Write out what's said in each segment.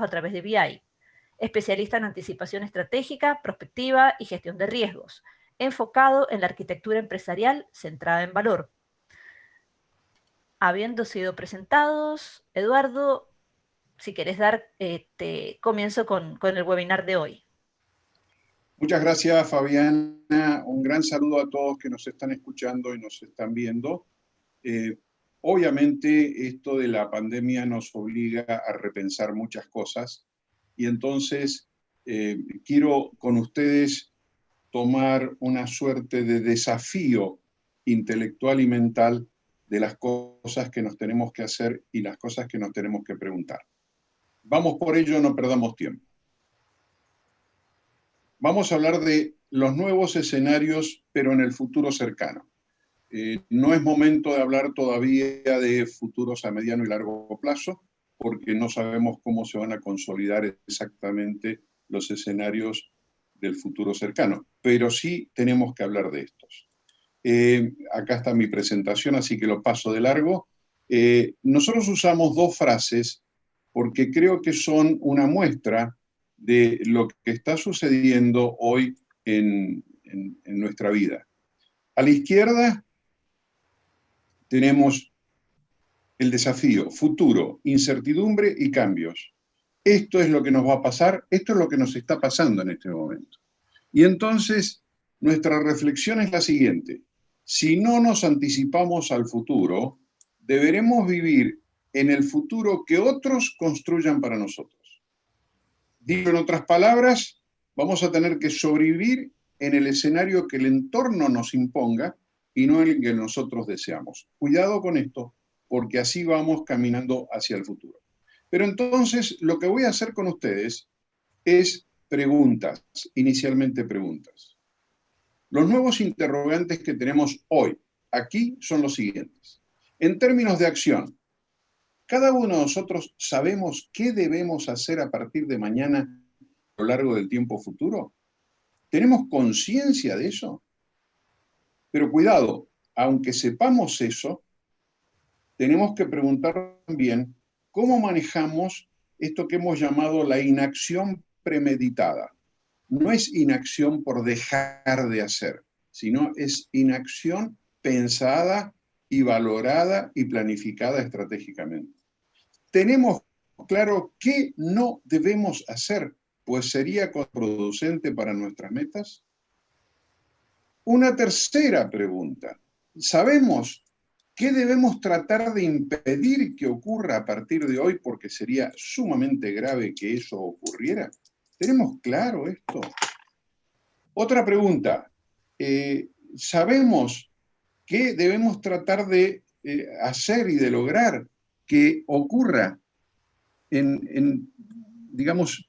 a través de BI, especialista en anticipación estratégica, prospectiva y gestión de riesgos, enfocado en la arquitectura empresarial centrada en valor. Habiendo sido presentados, Eduardo, si quieres dar, comienzo con el webinar de hoy. Muchas gracias, Fabiana. Un gran saludo a todos que nos están escuchando y nos están viendo. Obviamente, esto de la pandemia nos obliga a repensar muchas cosas y entonces quiero con ustedes tomar una suerte de desafío intelectual y mental de las cosas que nos tenemos que hacer y las cosas que nos tenemos que preguntar. Vamos por ello, no perdamos tiempo. Vamos a hablar de los nuevos escenarios, pero en el futuro cercano. No es momento de hablar todavía de futuros a mediano y largo plazo, porque no sabemos cómo se van a consolidar exactamente los escenarios del futuro cercano, pero sí tenemos que hablar de estos. Acá está mi presentación, así que lo paso de largo. Nosotros usamos dos frases porque creo que son una muestra de lo que está sucediendo hoy en nuestra vida. A la izquierda tenemos el desafío, futuro, incertidumbre y cambios. Esto es lo que nos va a pasar, esto es lo que nos está pasando en este momento. Y entonces, nuestra reflexión es la siguiente. Si no nos anticipamos al futuro, deberemos vivir en el futuro que otros construyan para nosotros. Dicho en otras palabras, vamos a tener que sobrevivir en el escenario que el entorno nos imponga y no el que nosotros deseamos. Cuidado con esto, porque así vamos caminando hacia el futuro. Pero entonces, lo que voy a hacer con ustedes es preguntas, inicialmente preguntas. Los nuevos interrogantes que tenemos hoy aquí son los siguientes. En términos de acción, ¿cada uno de nosotros sabemos qué debemos hacer a partir de mañana a lo largo del tiempo futuro? ¿Tenemos conciencia de eso? Pero cuidado, aunque sepamos eso, tenemos que preguntar también cómo manejamos esto que hemos llamado la inacción premeditada. No es inacción por dejar de hacer, sino es inacción pensada y valorada y planificada estratégicamente. Tenemos claro qué no debemos hacer, pues sería contraproducente para nuestras metas. Una tercera pregunta. ¿Sabemos qué debemos tratar de impedir que ocurra a partir de hoy porque sería sumamente grave que eso ocurriera? ¿Tenemos claro esto? Otra pregunta. ¿Sabemos qué debemos tratar de hacer y de lograr que ocurra digamos,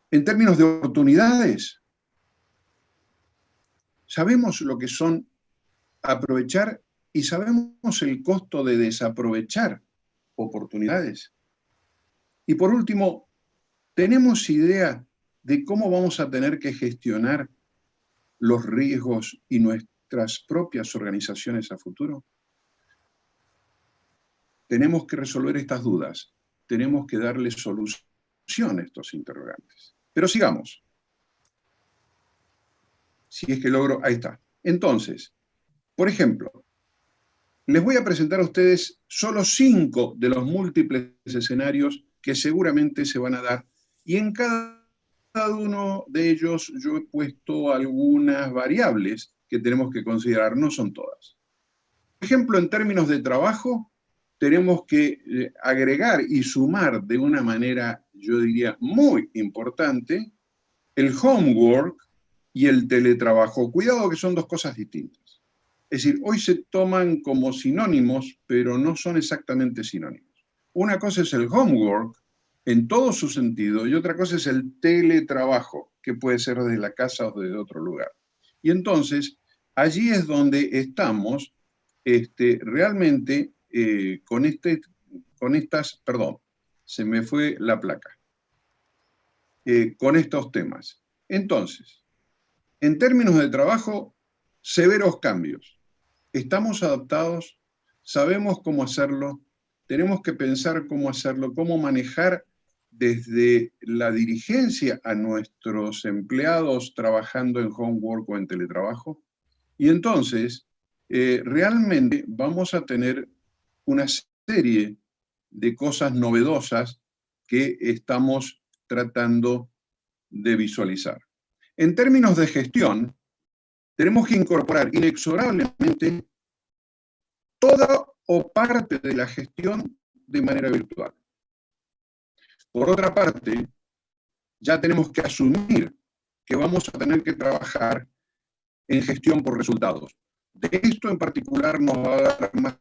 en términos de oportunidades? ¿Sabemos lo que son aprovechar y sabemos el costo de desaprovechar oportunidades? Y por último, ¿tenemos idea de cómo vamos a tener que gestionar los riesgos y nuestras propias organizaciones a futuro? Tenemos que resolver estas dudas, tenemos que darle solución a estos interrogantes. Pero sigamos. Si es que logro, ahí está. Entonces, por ejemplo, les voy a presentar a ustedes solo 5 de los múltiples escenarios que seguramente se van a dar, y en cada uno de ellos yo he puesto algunas variables que tenemos que considerar, no son todas. Por ejemplo, en términos de trabajo, tenemos que agregar y sumar de una manera, yo diría, muy importante, el homework y el teletrabajo. Cuidado que son dos cosas distintas. Es decir, hoy se toman como sinónimos, pero no son exactamente sinónimos. Una cosa es el homework en todo su sentido y otra cosa es el teletrabajo, que puede ser desde la casa o desde otro lugar. Y entonces, allí es donde estamos realmente con estas, perdón, se me fue la placa, con estos temas. Entonces, en términos de trabajo, severos cambios. Estamos adaptados, sabemos cómo hacerlo, tenemos que pensar cómo hacerlo, cómo manejar desde la dirigencia a nuestros empleados trabajando en homework o en teletrabajo. Y entonces, realmente vamos a tener una serie de cosas novedosas que estamos tratando de visualizar. En términos de gestión, tenemos que incorporar inexorablemente toda o parte de la gestión de manera virtual. Por otra parte, ya tenemos que asumir que vamos a tener que trabajar en gestión por resultados. De esto en particular nos va a dar más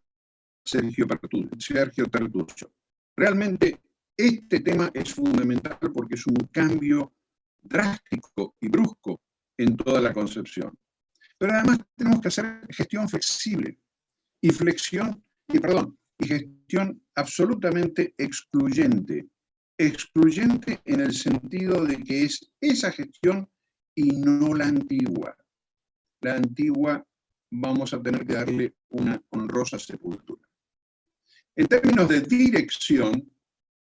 Sergio Tertuccio. Realmente este tema es fundamental porque es un cambio drástico y brusco en toda la concepción. Pero además tenemos que hacer gestión flexible y gestión absolutamente excluyente. Excluyente en el sentido de que es esa gestión y no la antigua. La antigua vamos a tener que darle una honrosa sepultura. En términos de dirección,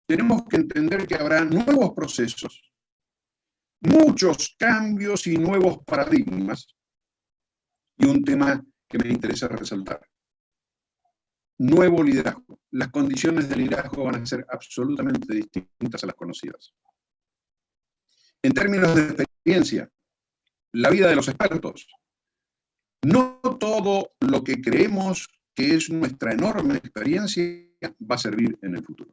tenemos que entender que habrá nuevos procesos, muchos cambios y nuevos paradigmas, y un tema que me interesa resaltar. Nuevo liderazgo. Las condiciones de liderazgo van a ser absolutamente distintas a las conocidas. En términos de experiencia, la vida de los expertos. No todo lo que creemos que es nuestra enorme experiencia va a servir en el futuro.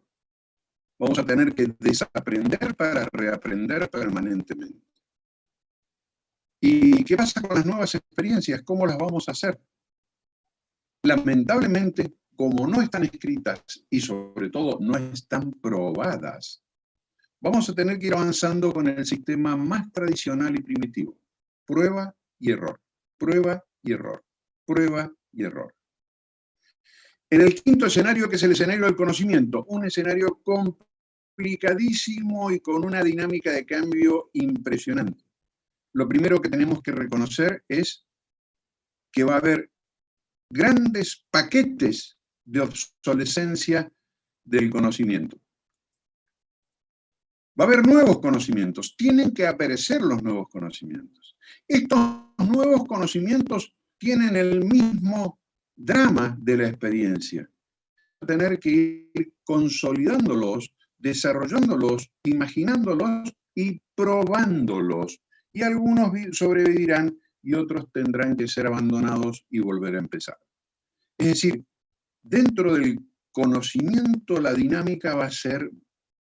Vamos a tener que desaprender para reaprender permanentemente. ¿Y qué pasa con las nuevas experiencias? ¿Cómo las vamos a hacer? Lamentablemente, como no están escritas y sobre todo no están probadas, vamos a tener que ir avanzando con el sistema más tradicional y primitivo. Prueba y error, prueba y error, prueba y error. En el quinto escenario, que es el escenario del conocimiento, un escenario complicadísimo y con una dinámica de cambio impresionante. Lo primero que tenemos que reconocer es que va a haber grandes paquetes de obsolescencia del conocimiento. Va a haber nuevos conocimientos, tienen que aparecer los nuevos conocimientos. Estos nuevos conocimientos tienen el mismo drama de la experiencia. Va a tener que ir consolidándolos, desarrollándolos, imaginándolos y probándolos. Y algunos sobrevivirán y otros tendrán que ser abandonados y volver a empezar. Es decir, dentro del conocimiento la dinámica va a ser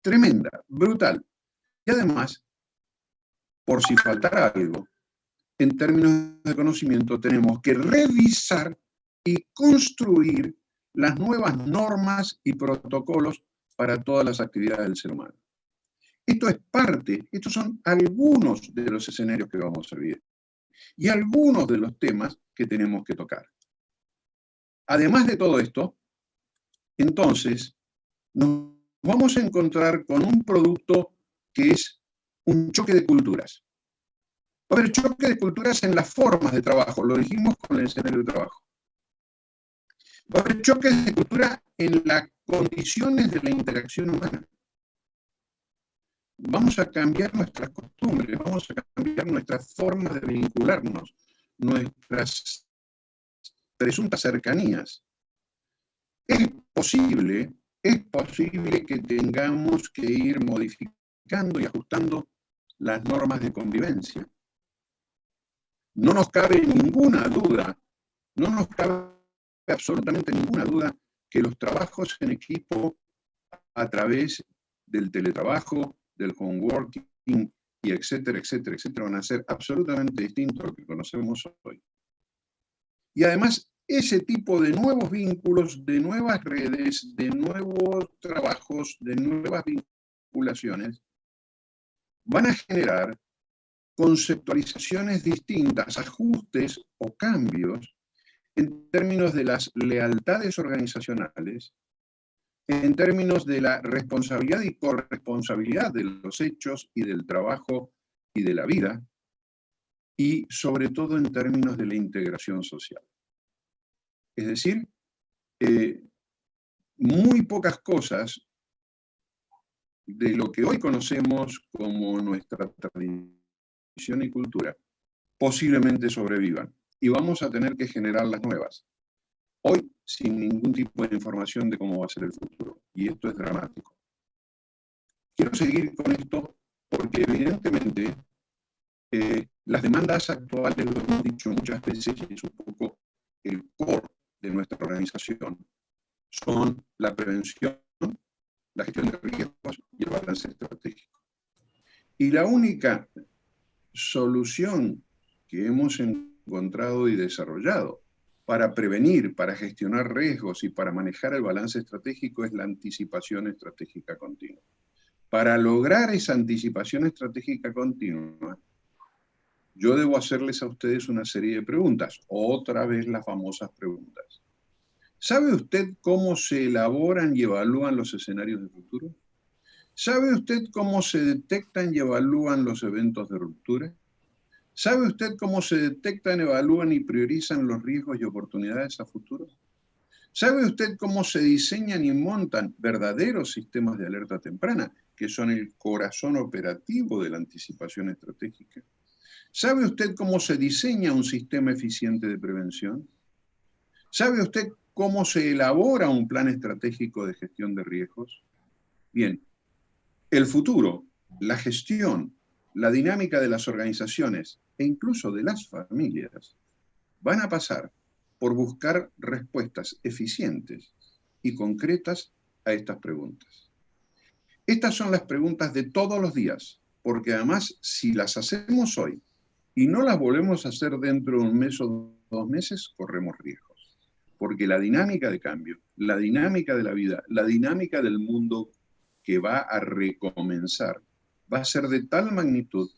tremenda, brutal. Y además, por si faltara algo, en términos de conocimiento tenemos que revisar y construir las nuevas normas y protocolos para todas las actividades del ser humano. Esto es parte, estos son algunos de los escenarios que vamos a vivir y algunos de los temas que tenemos que tocar. Además de todo esto, entonces, nos vamos a encontrar con un producto que es un choque de culturas. Va a haber choque de culturas en las formas de trabajo, lo dijimos con el escenario de trabajo. Va a haber choques de cultura en las condiciones de la interacción humana. Vamos a cambiar nuestras costumbres, vamos a cambiar nuestras formas de vincularnos, nuestras presuntas cercanías. Es posible que tengamos que ir modificando y ajustando las normas de convivencia. No nos cabe ninguna duda, no nos cabe absolutamente ninguna duda que los trabajos en equipo a través del teletrabajo, del homeworking y etcétera, etcétera, etcétera, van a ser absolutamente distintos a lo que conocemos hoy. Y además, ese tipo de nuevos vínculos, de nuevas redes, de nuevos trabajos, de nuevas vinculaciones, van a generar conceptualizaciones distintas, ajustes o cambios en términos de las lealtades organizacionales, en términos de la responsabilidad y corresponsabilidad de los hechos y del trabajo y de la vida, y sobre todo en términos de la integración social. Es decir, muy pocas cosas de lo que hoy conocemos como nuestra tradición y cultura posiblemente sobrevivan, y vamos a tener que generar las nuevas. Hoy, sin ningún tipo de información de cómo va a ser el futuro, y esto es dramático. Quiero seguir con esto porque evidentemente las demandas actuales, lo hemos dicho muchas veces, y es un poco el core de nuestra organización, son la prevención, la gestión de riesgos y el balance estratégico. Y la única solución que hemos encontrado y desarrollado para prevenir, para gestionar riesgos y para manejar el balance estratégico es la anticipación estratégica continua. Para lograr esa anticipación estratégica continua, yo debo hacerles a ustedes una serie de preguntas, otra vez las famosas preguntas. ¿Sabe usted cómo se elaboran y evalúan los escenarios de futuro? ¿Sabe usted cómo se detectan y evalúan los eventos de ruptura? ¿Sabe usted cómo se detectan, evalúan y priorizan los riesgos y oportunidades a futuro? ¿Sabe usted cómo se diseñan y montan verdaderos sistemas de alerta temprana, que son el corazón operativo de la anticipación estratégica? ¿Sabe usted cómo se diseña un sistema eficiente de prevención? ¿Sabe usted cómo se elabora un plan estratégico de gestión de riesgos? Bien, el futuro, la gestión, la dinámica de las organizaciones e incluso de las familias van a pasar por buscar respuestas eficientes y concretas a estas preguntas. Estas son las preguntas de todos los días, porque además si las hacemos hoy y no las volvemos a hacer dentro de un mes o 2 meses, corremos riesgos. Porque la dinámica de cambio, la dinámica de la vida, la dinámica del mundo que va a recomenzar, va a ser de tal magnitud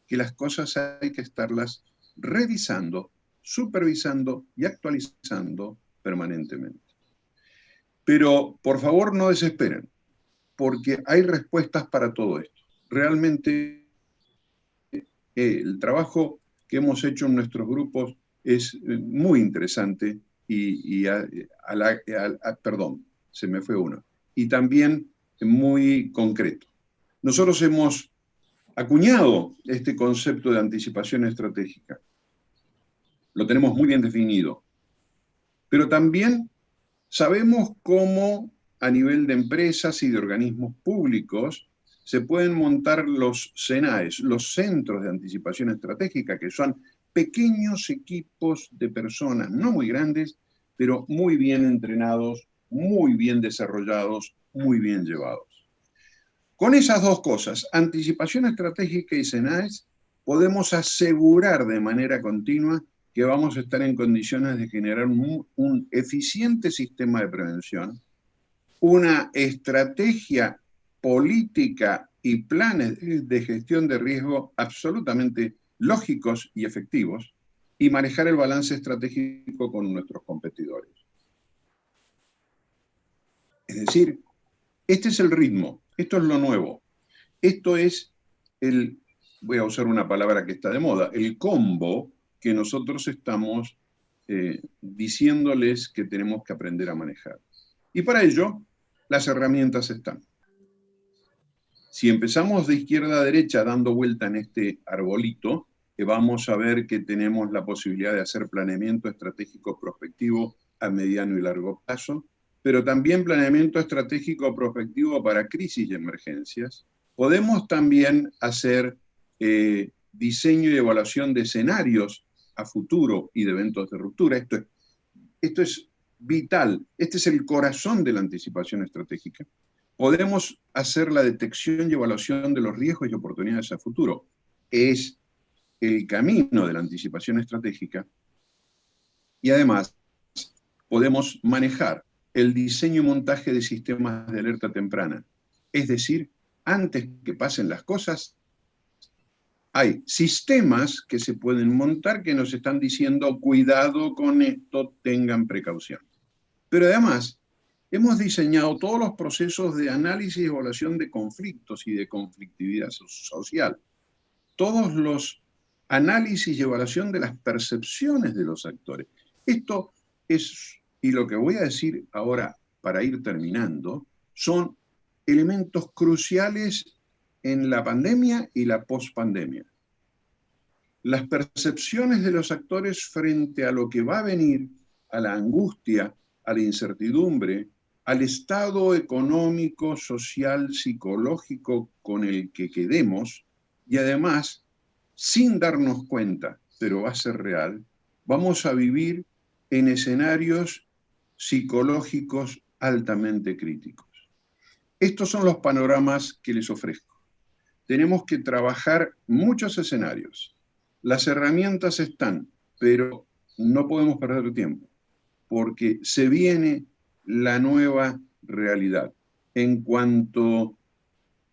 que las cosas hay que estarlas revisando, supervisando y actualizando permanentemente. Pero por favor no desesperen, porque hay respuestas para todo esto. Realmente el trabajo que hemos hecho en nuestros grupos es muy interesante perdón, se me fue uno, y también muy concreto. Nosotros hemos acuñado este concepto de anticipación estratégica. Lo tenemos muy bien definido. Pero también sabemos cómo a nivel de empresas y de organismos públicos se pueden montar los CENAES, los Centros de Anticipación Estratégica, que son pequeños equipos de personas, no muy grandes, pero muy bien entrenados, muy bien desarrollados, muy bien llevados. Con esas dos cosas, anticipación estratégica y CENAES, podemos asegurar de manera continua que vamos a estar en condiciones de generar un eficiente sistema de prevención, una estrategia política y planes de gestión de riesgo absolutamente lógicos y efectivos, y manejar el balance estratégico con nuestros competidores. Es decir, este es el ritmo, esto es lo nuevo, esto es voy a usar una palabra que está de moda, el combo que nosotros estamos diciéndoles que tenemos que aprender a manejar. Y para ello, las herramientas están. Si empezamos de izquierda a derecha dando vuelta en este arbolito, vamos a ver que tenemos la posibilidad de hacer planeamiento estratégico prospectivo a mediano y largo plazo, pero también planeamiento estratégico prospectivo para crisis y emergencias. Podemos también hacer diseño y evaluación de escenarios a futuro y de eventos de ruptura. Esto es vital, este es el corazón de la anticipación estratégica. Podemos hacer la detección y evaluación de los riesgos y oportunidades a futuro. Es el camino de la anticipación estratégica. Y además, podemos manejar el diseño y montaje de sistemas de alerta temprana. Es decir, antes que pasen las cosas, hay sistemas que se pueden montar que nos están diciendo, cuidado con esto, tengan precaución. Pero además, hemos diseñado todos los procesos de análisis y evaluación de conflictos y de conflictividad social. Todos los análisis y evaluación de las percepciones de los actores. Esto es, y lo que voy a decir ahora para ir terminando, son elementos cruciales en la pandemia y la pospandemia. Las percepciones de los actores frente a lo que va a venir, a la angustia, a la incertidumbre, al estado económico, social, psicológico con el que quedemos, y además, sin darnos cuenta, pero va a ser real, vamos a vivir en escenarios psicológicos altamente críticos. Estos son los panoramas que les ofrezco. Tenemos que trabajar muchos escenarios. Las herramientas están, pero no podemos perder tiempo, porque se viene la nueva realidad. En cuanto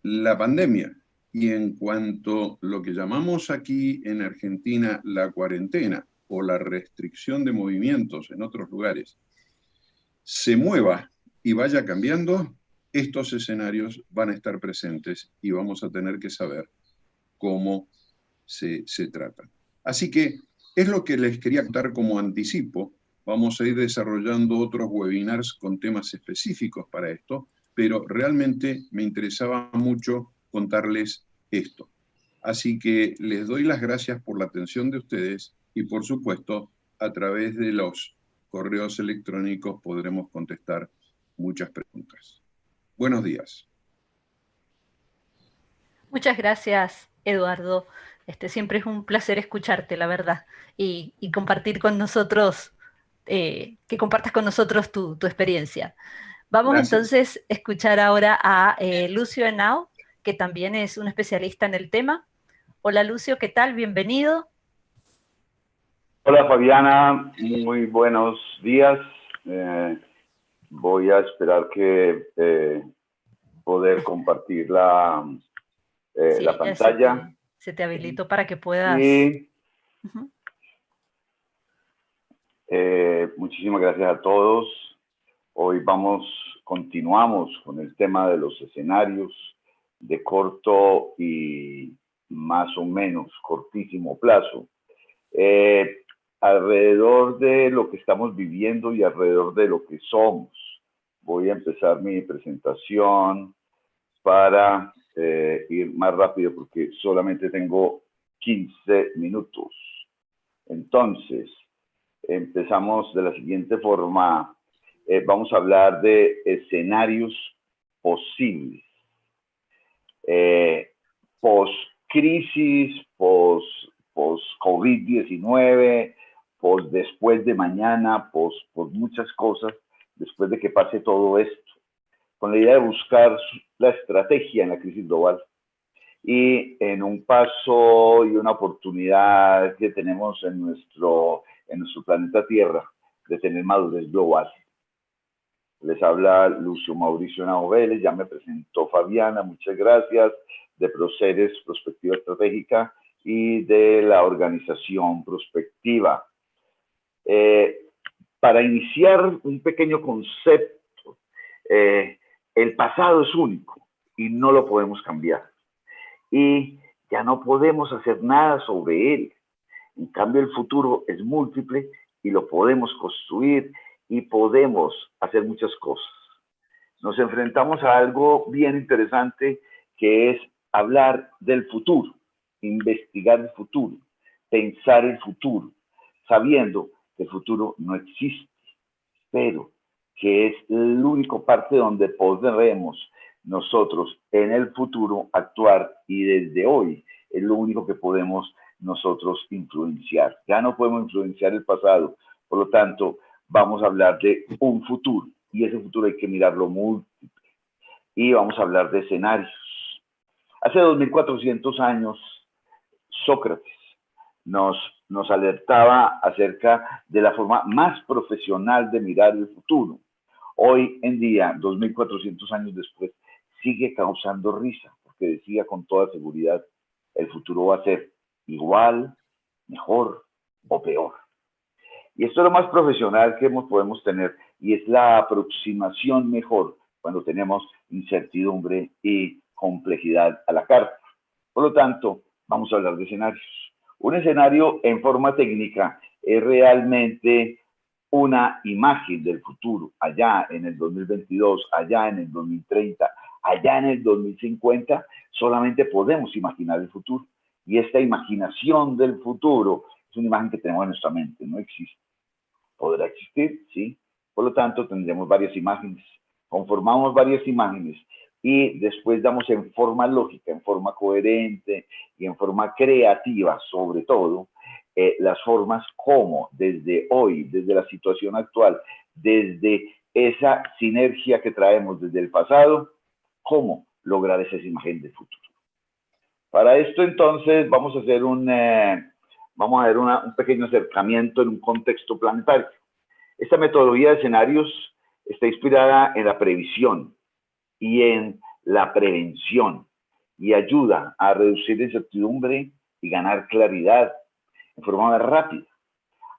la pandemia y en cuanto lo que llamamos aquí en Argentina la cuarentena o la restricción de movimientos en otros lugares, se mueva y vaya cambiando, estos escenarios van a estar presentes y vamos a tener que saber cómo se tratan. Así que es lo que les quería contar como anticipo. Vamos a ir desarrollando otros webinars con temas específicos para esto, pero realmente me interesaba mucho contarles esto. Así que les doy las gracias por la atención de ustedes y, por supuesto, a través de los correos electrónicos podremos contestar muchas preguntas. Buenos días. Muchas gracias, Eduardo. Siempre es un placer escucharte, la verdad, y compartir con nosotros, que compartas con nosotros tu experiencia. Vamos Gracias. entonces a escuchar ahora a Lucio Henao, que también es un especialista en el tema. Hola Lucio, ¿qué tal? Bienvenido. Hola Fabiana, muy buenos días. Voy a esperar que poder compartir la pantalla. Se te habilitó para que puedas... Y muchísimas gracias a todos. Hoy continuamos con el tema de los escenarios de corto y más o menos cortísimo plazo. Alrededor de lo que estamos viviendo y alrededor de lo que somos. Voy a empezar mi presentación para ir más rápido porque solamente tengo 15 minutos. Entonces, empezamos de la siguiente forma. Vamos a hablar de escenarios posibles. Post-crisis, post-COVID-19, después de mañana, muchas cosas, después de que pase todo esto, con la idea de buscar la estrategia en la crisis global y en un paso y una oportunidad que tenemos en nuestro planeta Tierra de tener madurez global. Les habla Lucio Mauricio Henao Vélez, ya me presentó Fabiana, muchas gracias, de Proceres Prospectiva Estratégica y de la organización Prospectiva. Para iniciar un pequeño concepto, el pasado es único y no lo podemos cambiar. Y ya no podemos hacer nada sobre él. En cambio, el futuro es múltiple y lo podemos construir y podemos hacer muchas cosas. Nos enfrentamos a algo bien interesante que es hablar del futuro, investigar el futuro, pensar el futuro, sabiendo que el futuro no existe, pero que es el único parte donde podremos nosotros en el futuro actuar y desde hoy es lo único que podemos nosotros influenciar. Ya no podemos influenciar el pasado, por lo tanto vamos a hablar de un futuro y ese futuro hay que mirarlo múltiple y vamos a hablar de escenarios. Hace 2400 años Sócrates nos alertaba acerca de la forma más profesional de mirar el futuro. Hoy en día, 2400 años después, sigue causando risa, porque decía con toda seguridad, el futuro va a ser igual, mejor o peor. Y esto es lo más profesional que podemos tener, y es la aproximación mejor cuando tenemos incertidumbre y complejidad a la carta. Por lo tanto, vamos a hablar de escenarios. Un escenario en forma técnica es realmente una imagen del futuro, allá en el 2022, allá en el 2030, allá en el 2050, solamente podemos imaginar el futuro. Y esta imaginación del futuro es una imagen que tenemos en nuestra mente, no existe. ¿Podrá existir? Sí. Por lo tanto, tendremos varias imágenes. Conformamos varias imágenes y después damos en forma lógica, en forma coherente y en forma creativa, sobre todo, las formas como desde hoy, desde la situación actual, desde esa sinergia que traemos desde el pasado, cómo lograr esa imagen del futuro. Para esto, entonces, vamos a hacer un pequeño acercamiento en un contexto planetario. Esta metodología de escenarios está inspirada en la previsión y en la prevención y ayuda a reducir la incertidumbre y ganar claridad en forma más rápida,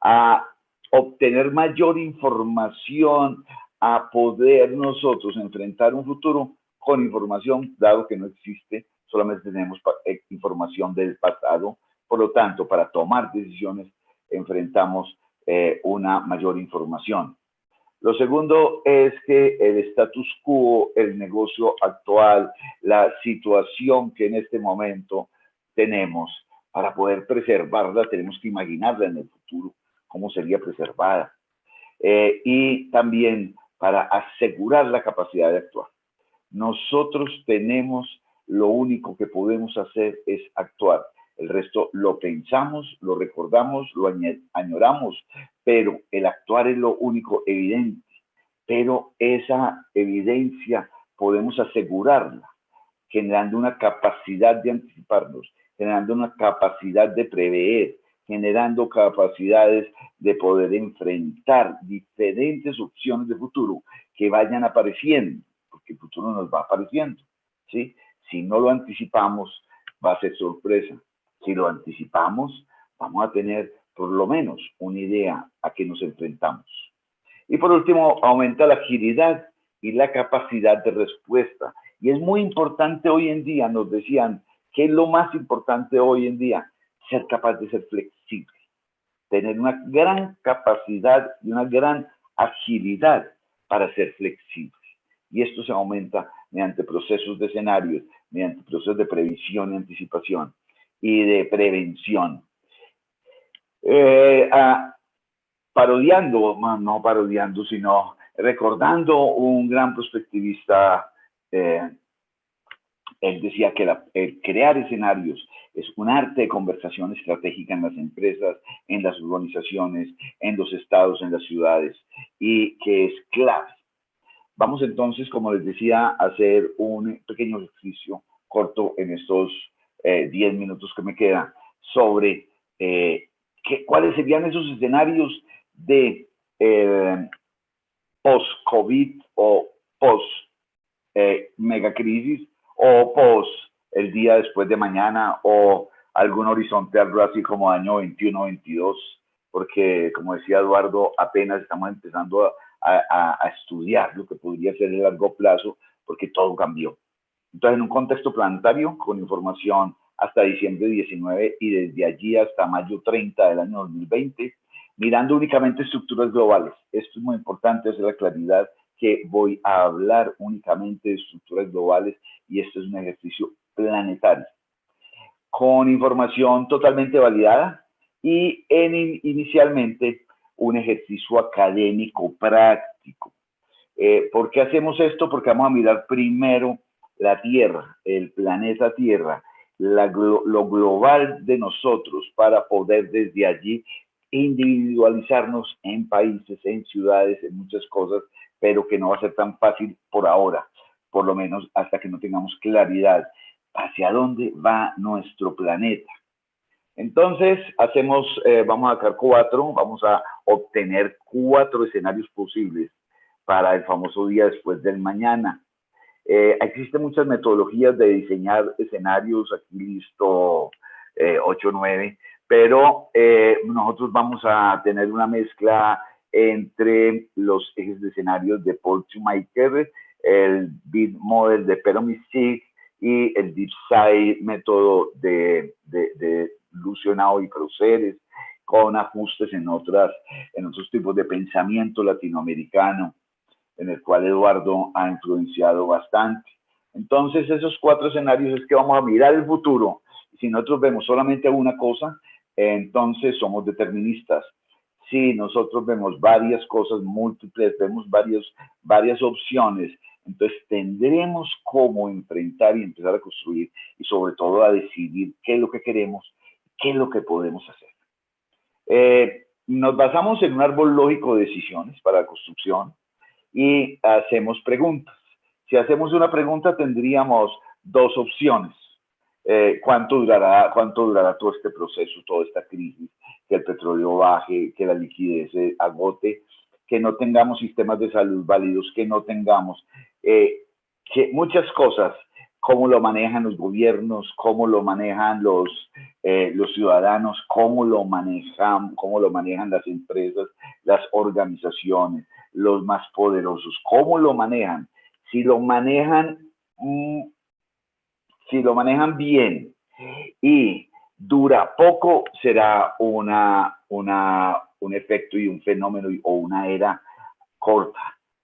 a obtener mayor información, a poder nosotros enfrentar un futuro con información, dado que no existe, solamente tenemos información del pasado. Por lo tanto, para tomar decisiones enfrentamos una mayor información. Lo segundo es que el status quo, el negocio actual, la situación que en este momento tenemos, para poder preservarla tenemos que imaginarla en el futuro, cómo sería preservada. Y también para asegurar la capacidad de actuar. Nosotros tenemos, lo único que podemos hacer es actuar. El resto lo pensamos, lo recordamos, lo añoramos, pero el actuar es lo único evidente. Pero esa evidencia podemos asegurarla, generando una capacidad de anticiparnos, generando una capacidad de prever, generando capacidades de poder enfrentar diferentes opciones de futuro que vayan apareciendo, porque el futuro nos va apareciendo, ¿sí? Si no lo anticipamos, va a ser sorpresa. Si lo anticipamos, vamos a tener por lo menos una idea a qué nos enfrentamos. Y por último, aumenta la agilidad y la capacidad de respuesta. Y es muy importante hoy en día, nos decían, ¿qué es lo más importante hoy en día? Ser capaz de ser flexible, tener una gran capacidad y una gran agilidad para ser flexible. Y esto se aumenta mediante procesos de escenarios, mediante procesos de previsión y anticipación y de prevención. Parodiando, no parodiando, sino recordando un gran prospectivista, él decía que el crear escenarios es un arte de conversación estratégica en las empresas, en las organizaciones, en los estados, en las ciudades, y que es clave. Vamos entonces, como les decía, a hacer un pequeño ejercicio corto en estos 10 minutos que me quedan sobre cuáles serían esos escenarios de post-COVID o post-megacrisis o post el día después de mañana o algún horizonte algo así como año 21-22, porque como decía Eduardo, apenas estamos empezando a estudiar lo que podría ser el largo plazo, porque todo cambió. Entonces, en un contexto planetario, con información hasta diciembre 19 y desde allí hasta mayo 30 del año 2020, mirando únicamente estructuras globales. Esto es muy importante, hacer la claridad que voy a hablar únicamente de estructuras globales y esto es un ejercicio planetario. Con información totalmente validada y inicialmente un ejercicio académico práctico. ¿Por qué hacemos esto? Porque vamos a mirar primero la Tierra, el planeta Tierra, lo global de nosotros para poder desde allí individualizarnos en países, en ciudades, en muchas cosas, pero que no va a ser tan fácil por ahora, por lo menos hasta que no tengamos claridad hacia dónde va nuestro planeta. Entonces, vamos a sacar vamos a obtener 4 escenarios posibles para el famoso día después del mañana. Existen muchas metodologías de diseñar escenarios, aquí listo 8 o 9, pero nosotros vamos a tener una mezcla entre los ejes de escenarios de Paul Schumacher, el Beat Model de Pero Mystique y el Deep Side método de Lucio Henao y Proceres, con ajustes en otros tipos de pensamiento latinoamericano, en el cual Eduardo ha influenciado bastante. Entonces, esos 4 escenarios es que vamos a mirar el futuro. Si nosotros vemos solamente una cosa, entonces somos deterministas. Si nosotros vemos varias cosas múltiples, vemos varias opciones, entonces tendremos cómo enfrentar y empezar a construir y sobre todo a decidir qué es lo que queremos, qué es lo que podemos hacer. Nos basamos en un árbol lógico de decisiones para la construcción y hacemos preguntas. Si hacemos una pregunta tendríamos 2 opciones. ¿Cuánto durará todo este proceso, toda esta crisis? Que el petróleo baje, que la liquidez se agote, que no tengamos sistemas de salud válidos, que no tengamos que muchas cosas, cómo lo manejan los gobiernos, cómo lo manejan los ciudadanos, cómo lo manejan las empresas, las organizaciones, los más poderosos, cómo lo manejan. Si lo manejan bien y dura poco, será un efecto y un fenómeno o una era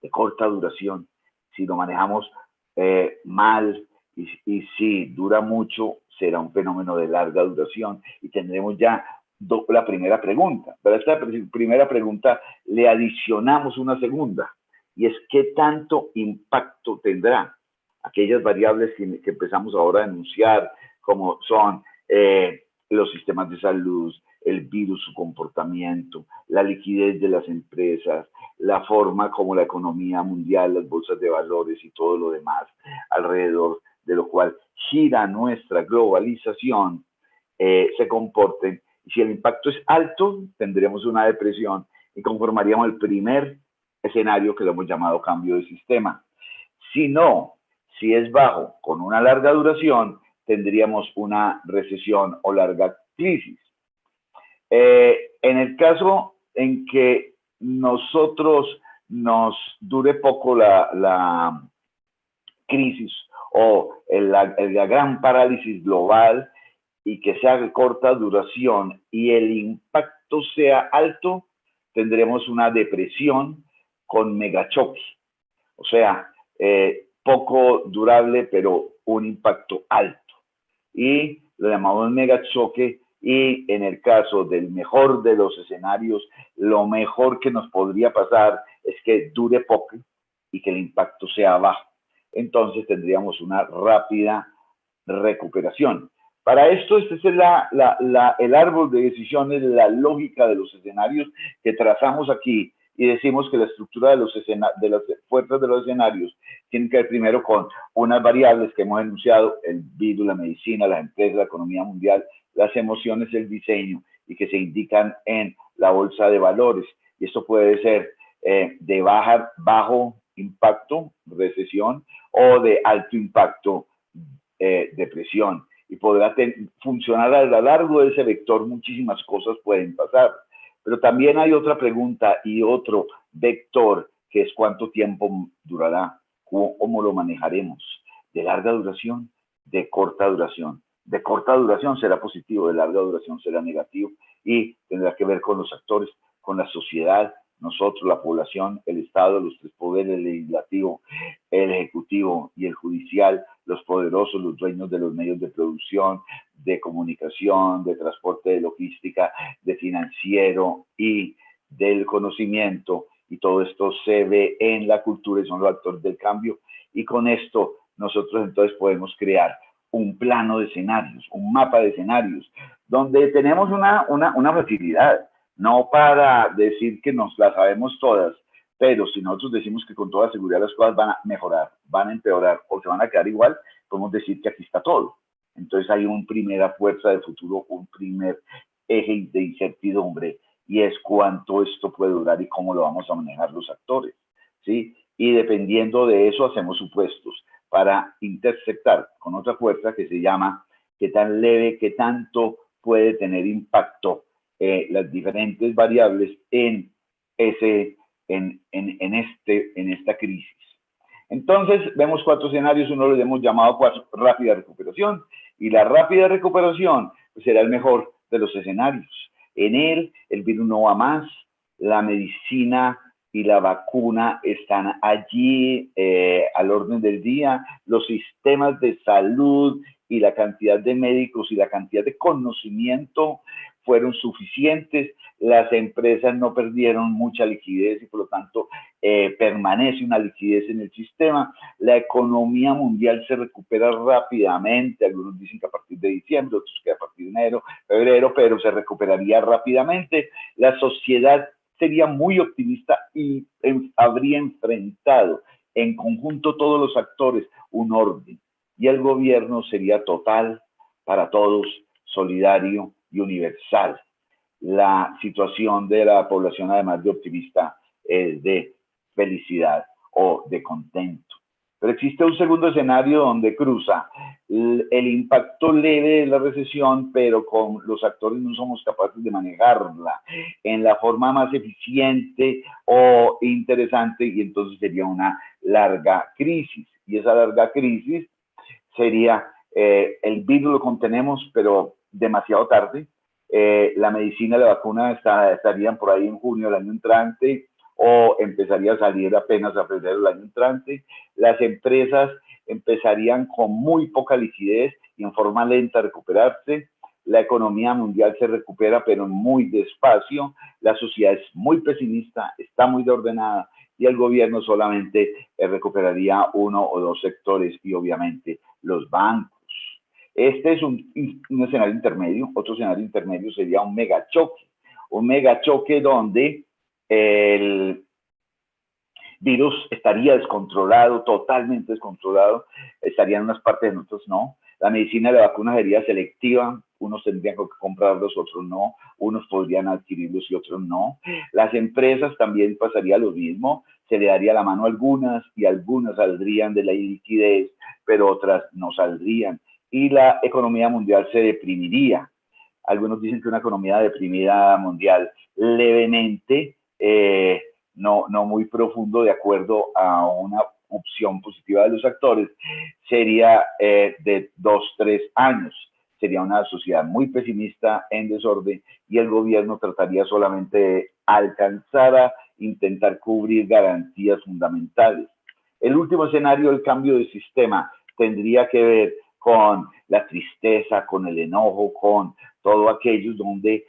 de corta duración. Si lo manejamos mal y si dura mucho, será un fenómeno de larga duración y tendremos ya la primera pregunta. Pero a esta primera pregunta le adicionamos una segunda y es ¿qué tanto impacto tendrá? Aquellas variables que empezamos ahora a enunciar, como son los sistemas de salud, el virus, su comportamiento, la liquidez de las empresas, la forma como la economía mundial, las bolsas de valores y todo lo demás alrededor de lo cual gira nuestra globalización, se comporten. Y si el impacto es alto, tendremos una depresión y conformaríamos el primer escenario que lo hemos llamado cambio de sistema. Si no, si es bajo, con una larga duración, tendríamos una recesión o larga crisis. En el caso en que nosotros nos dure poco la crisis o la gran parálisis global y que sea de corta duración y el impacto sea alto, tendremos una depresión con megachoque. O sea, poco durable, pero un impacto alto. Y lo llamamos megachoque y en el caso del mejor de los escenarios, lo mejor que nos podría pasar es que dure poco y que el impacto sea bajo. Entonces tendríamos una rápida recuperación. Para esto, este es el árbol de decisiones, la lógica de los escenarios que trazamos aquí y decimos que la estructura de las fuerzas de los escenarios tiene que ver primero con unas variables que hemos enunciado, el virus, la medicina, las empresas, la economía mundial, las emociones, el diseño, y que se indican en la bolsa de valores. Y esto puede ser de bajo impacto, recesión, o de alto impacto, depresión. Y podrá funcionar a lo largo de ese vector, muchísimas cosas pueden pasar. Pero también hay otra pregunta y otro vector, que es cuánto tiempo durará, cómo lo manejaremos, de larga duración, de corta duración. De corta duración será positivo, de larga duración será negativo y tendrá que ver con los actores, con la sociedad, nosotros, la población, el Estado, los 3 poderes, el legislativo, el ejecutivo y el judicial, los poderosos, los dueños de los medios de producción, de comunicación, de transporte, de logística, de financiero y del conocimiento. Y todo esto se ve en la cultura y son los actores del cambio. Y con esto nosotros entonces podemos crear un plano de escenarios, un mapa de escenarios, donde tenemos una facilidad. No para decir que nos las sabemos todas, pero si nosotros decimos que con toda seguridad las cosas van a mejorar, van a empeorar o se van a quedar igual, podemos decir que aquí está todo. Entonces hay una primera fuerza de futuro, un primer eje de incertidumbre, y es cuánto esto puede durar y cómo lo vamos a manejar los actores, ¿sí? Y dependiendo de eso hacemos supuestos para intersectar con otra fuerza que se llama qué tan leve, qué tanto puede tener impacto las diferentes variables en esta crisis. Entonces, vemos 4 escenarios, uno lo hemos llamado rápida recuperación, y la rápida recuperación pues, será el mejor de los escenarios. En él, el virus no va más, la medicina y la vacuna están allí al orden del día. Los sistemas de salud y la cantidad de médicos y la cantidad de conocimiento fueron suficientes. Las empresas no perdieron mucha liquidez y por lo tanto permanece una liquidez en el sistema. La economía mundial se recupera rápidamente. Algunos dicen que a partir de diciembre, otros que a partir de enero, febrero, pero se recuperaría rápidamente. La sociedad sería muy optimista y habría enfrentado en conjunto todos los actores un orden. Y el gobierno sería total, para todos, solidario y universal. La situación de la población, además de optimista, es de felicidad o de contento. Pero existe un segundo escenario donde cruza el impacto leve de la recesión, pero con los actores no somos capaces de manejarla en la forma más eficiente o interesante, y entonces sería una larga crisis. Y esa larga crisis sería, el virus lo contenemos, pero demasiado tarde. La medicina y la vacuna estarían por ahí en junio del año entrante, o empezaría a salir apenas a febrero del año entrante. Las empresas empezarían con muy poca liquidez y en forma lenta a recuperarse. La economía mundial se recupera, pero muy despacio. La sociedad es muy pesimista, está muy desordenada, y el gobierno solamente recuperaría uno o dos sectores, y obviamente los bancos. Este es un escenario intermedio. Otro escenario intermedio sería un megachoque donde el virus estaría descontrolado, totalmente descontrolado, estarían en unas partes, en otras no. La medicina de la vacuna sería selectiva, unos tendrían que comprarlos, otros no, unos podrían adquirirlos y otros no. Las empresas también pasaría lo mismo, se le daría la mano a algunas y algunas saldrían de la iliquidez, pero otras no saldrían, y la economía mundial se deprimiría. Algunos dicen que una economía deprimida mundial levemente, no muy profundo, de acuerdo a una opción positiva de los actores, sería de 2-3 años. Sería una sociedad muy pesimista, en desorden, y el gobierno trataría solamente de alcanzar a intentar cubrir garantías fundamentales. El último escenario, el cambio de sistema, tendría que ver con la tristeza, con el enojo, con todo aquello donde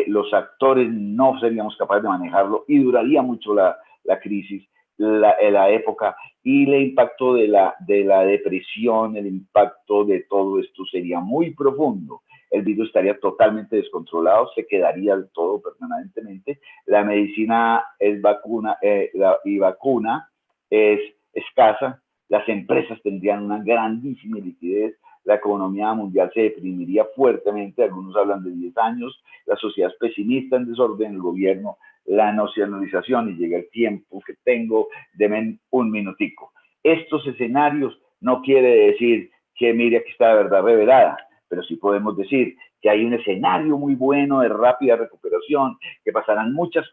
los actores no seríamos capaces de manejarlo y duraría mucho la crisis, la época, y el impacto de la depresión, el impacto de todo esto sería muy profundo. El virus estaría totalmente descontrolado, se quedaría del todo permanentemente. La medicina es vacuna y vacuna es escasa. Las empresas tendrían una grandísima liquidez. La economía mundial se deprimiría fuertemente, algunos hablan de 10 años, la sociedad es pesimista, en desorden, el gobierno, la nacionalización, y llega el tiempo que tengo, denme un minutico. Estos escenarios no quiere decir que mire, aquí está la verdad revelada, pero sí podemos decir que hay un escenario muy bueno de rápida recuperación, que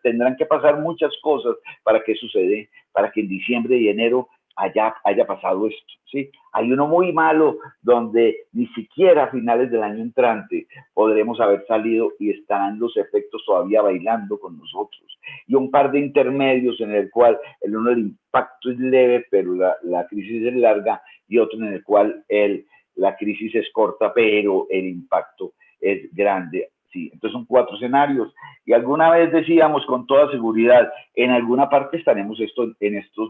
tendrán que pasar muchas cosas para que suceda, para que en diciembre y enero haya pasado esto, ¿sí? Hay uno muy malo donde ni siquiera a finales del año entrante podremos haber salido y estarán los efectos todavía bailando con nosotros. Y un par de intermedios en el cual el impacto es leve, pero la crisis es larga, y otro en el cual la crisis es corta, pero el impacto es grande. Sí, entonces son 4 escenarios, y alguna vez decíamos con toda seguridad, en alguna parte estaremos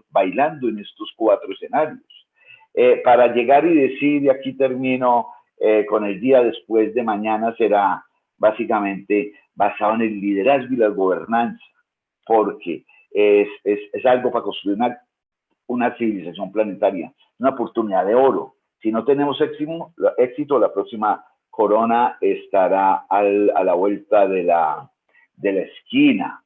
bailando en estos 4 escenarios. Para llegar y decir, y aquí termino con el día después de mañana, será básicamente basado en el liderazgo y la gobernanza, porque es algo para construir una civilización planetaria, una oportunidad de oro. Si no tenemos éxito, la próxima corona estará a la vuelta de la esquina.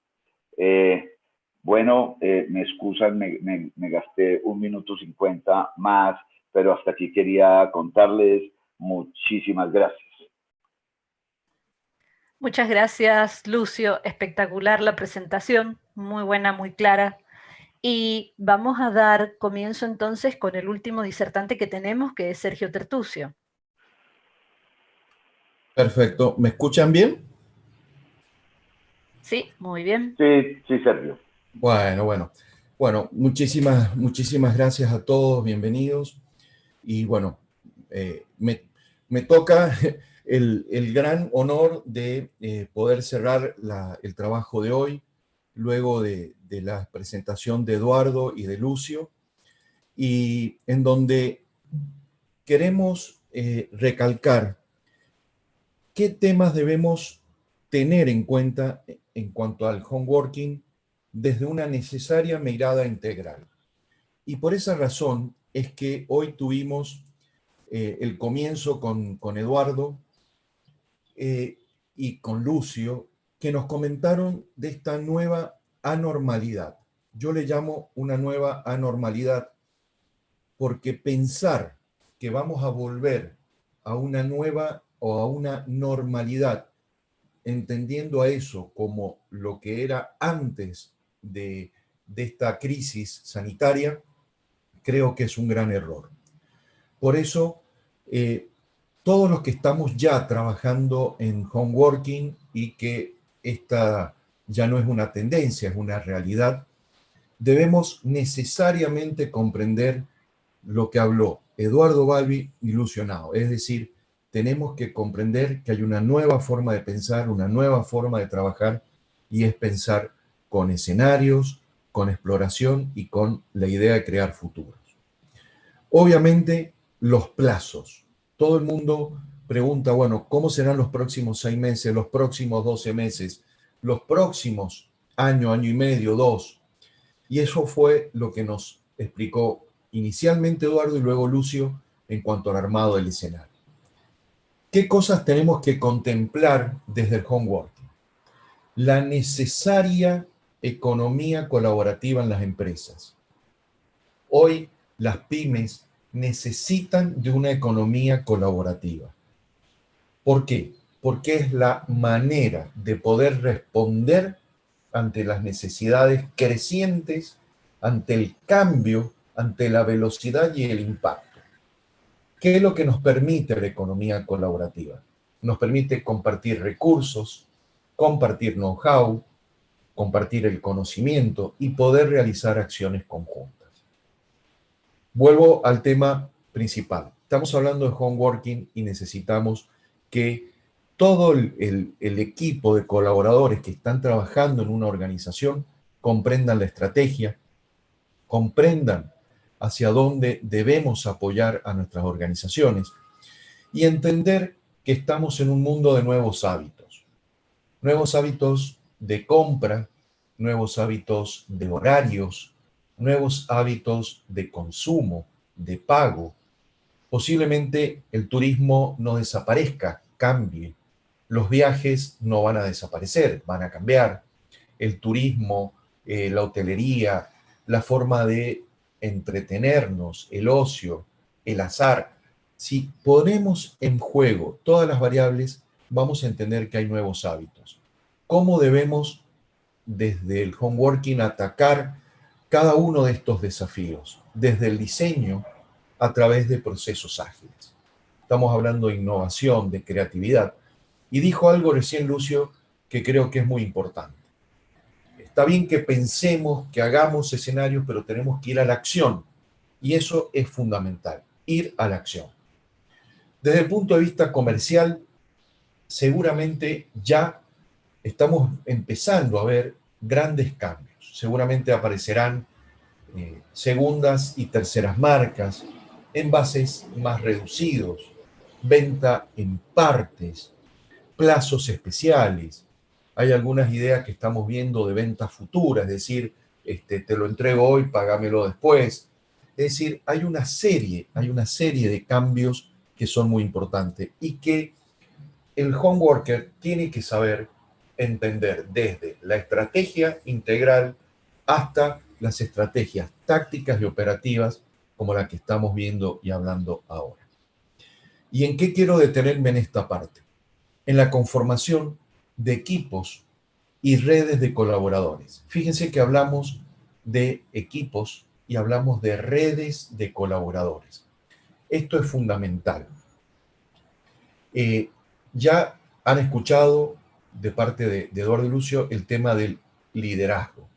Me excusan, me gasté 1 minuto 50 más, pero hasta aquí quería contarles. Muchísimas gracias. Muchas gracias, Lucio. Espectacular la presentación, muy buena, muy clara. Y vamos a dar comienzo entonces con el último disertante que tenemos, que es Sergio Tertucio. Perfecto. ¿Me escuchan bien? Sí, muy bien. Sí, Sergio. Bueno, muchísimas gracias a todos, bienvenidos. Y bueno, me toca el gran honor de poder cerrar el trabajo de hoy, luego de la presentación de Eduardo y de Lucio, y en donde queremos recalcar qué temas debemos tener en cuenta en cuanto al homeworking desde una necesaria mirada integral. Y por esa razón es que hoy tuvimos el comienzo con Eduardo y con Lucio, que nos comentaron de esta nueva anormalidad. Yo le llamo una nueva anormalidad porque pensar que vamos a volver a una nueva o a una normalidad, entendiendo a eso como lo que era antes de esta crisis sanitaria, creo que es un gran error. Por eso, todos los que estamos ya trabajando en homeworking y que esta ya no es una tendencia, es una realidad, debemos necesariamente comprender lo que habló Eduardo Balbi y Lucio Nao. Es decir, tenemos que comprender que hay una nueva forma de pensar, una nueva forma de trabajar, y es pensar con escenarios, con exploración y con la idea de crear futuros. Obviamente, los plazos. Todo el mundo pregunta, bueno, ¿cómo serán los próximos 6 meses, los próximos 12 meses, los próximos año y medio, 2? Y eso fue lo que nos explicó inicialmente Eduardo y luego Lucio en cuanto al armado del escenario. ¿Qué cosas tenemos que contemplar desde el homework? La necesaria economía colaborativa en las empresas. Hoy las pymes necesitan de una economía colaborativa. ¿Por qué? Porque es la manera de poder responder ante las necesidades crecientes, ante el cambio, ante la velocidad y el impacto. ¿Qué es lo que nos permite la economía colaborativa? Nos permite compartir recursos, compartir know-how, compartir el conocimiento y poder realizar acciones conjuntas. Vuelvo al tema principal. Estamos hablando de homeworking y necesitamos que todo el equipo de colaboradores que están trabajando en una organización comprendan la estrategia, comprendan hacia dónde debemos apoyar a nuestras organizaciones y entender que estamos en un mundo de nuevos hábitos de compra, nuevos hábitos de horarios, nuevos hábitos de consumo, de pago. Posiblemente el turismo no desaparezca, cambie. Los viajes no van a desaparecer, van a cambiar. El turismo, la hotelería, la forma de entretenernos, el ocio, el azar. Si ponemos en juego todas las variables, vamos a entender que hay nuevos hábitos. ¿Cómo debemos, desde el homeworking, atacar cada uno de estos desafíos? Desde el diseño, a través de procesos ágiles. Estamos hablando de innovación, de creatividad. Y dijo algo recién Lucio que creo que es muy importante. Está bien que pensemos, que hagamos escenarios, pero tenemos que ir a la acción. Y eso es fundamental, ir a la acción. Desde el punto de vista comercial, seguramente ya estamos empezando a ver grandes cambios. Seguramente aparecerán segundas y terceras marcas, envases más reducidos, venta en partes, plazos especiales. Hay algunas ideas que estamos viendo de ventas futuras, es decir, te lo entrego hoy, págamelo después. Es decir, hay una serie de cambios que son muy importantes y que el homeworker tiene que saber entender desde la estrategia integral hasta las estrategias tácticas y operativas como la que estamos viendo y hablando ahora. ¿Y en qué quiero detenerme en esta parte? En la conformación de equipos y redes de colaboradores. Fíjense que hablamos de equipos y hablamos de redes de colaboradores. Esto es fundamental. Ya han escuchado de parte de Eduardo y Lucio el tema del liderazgo.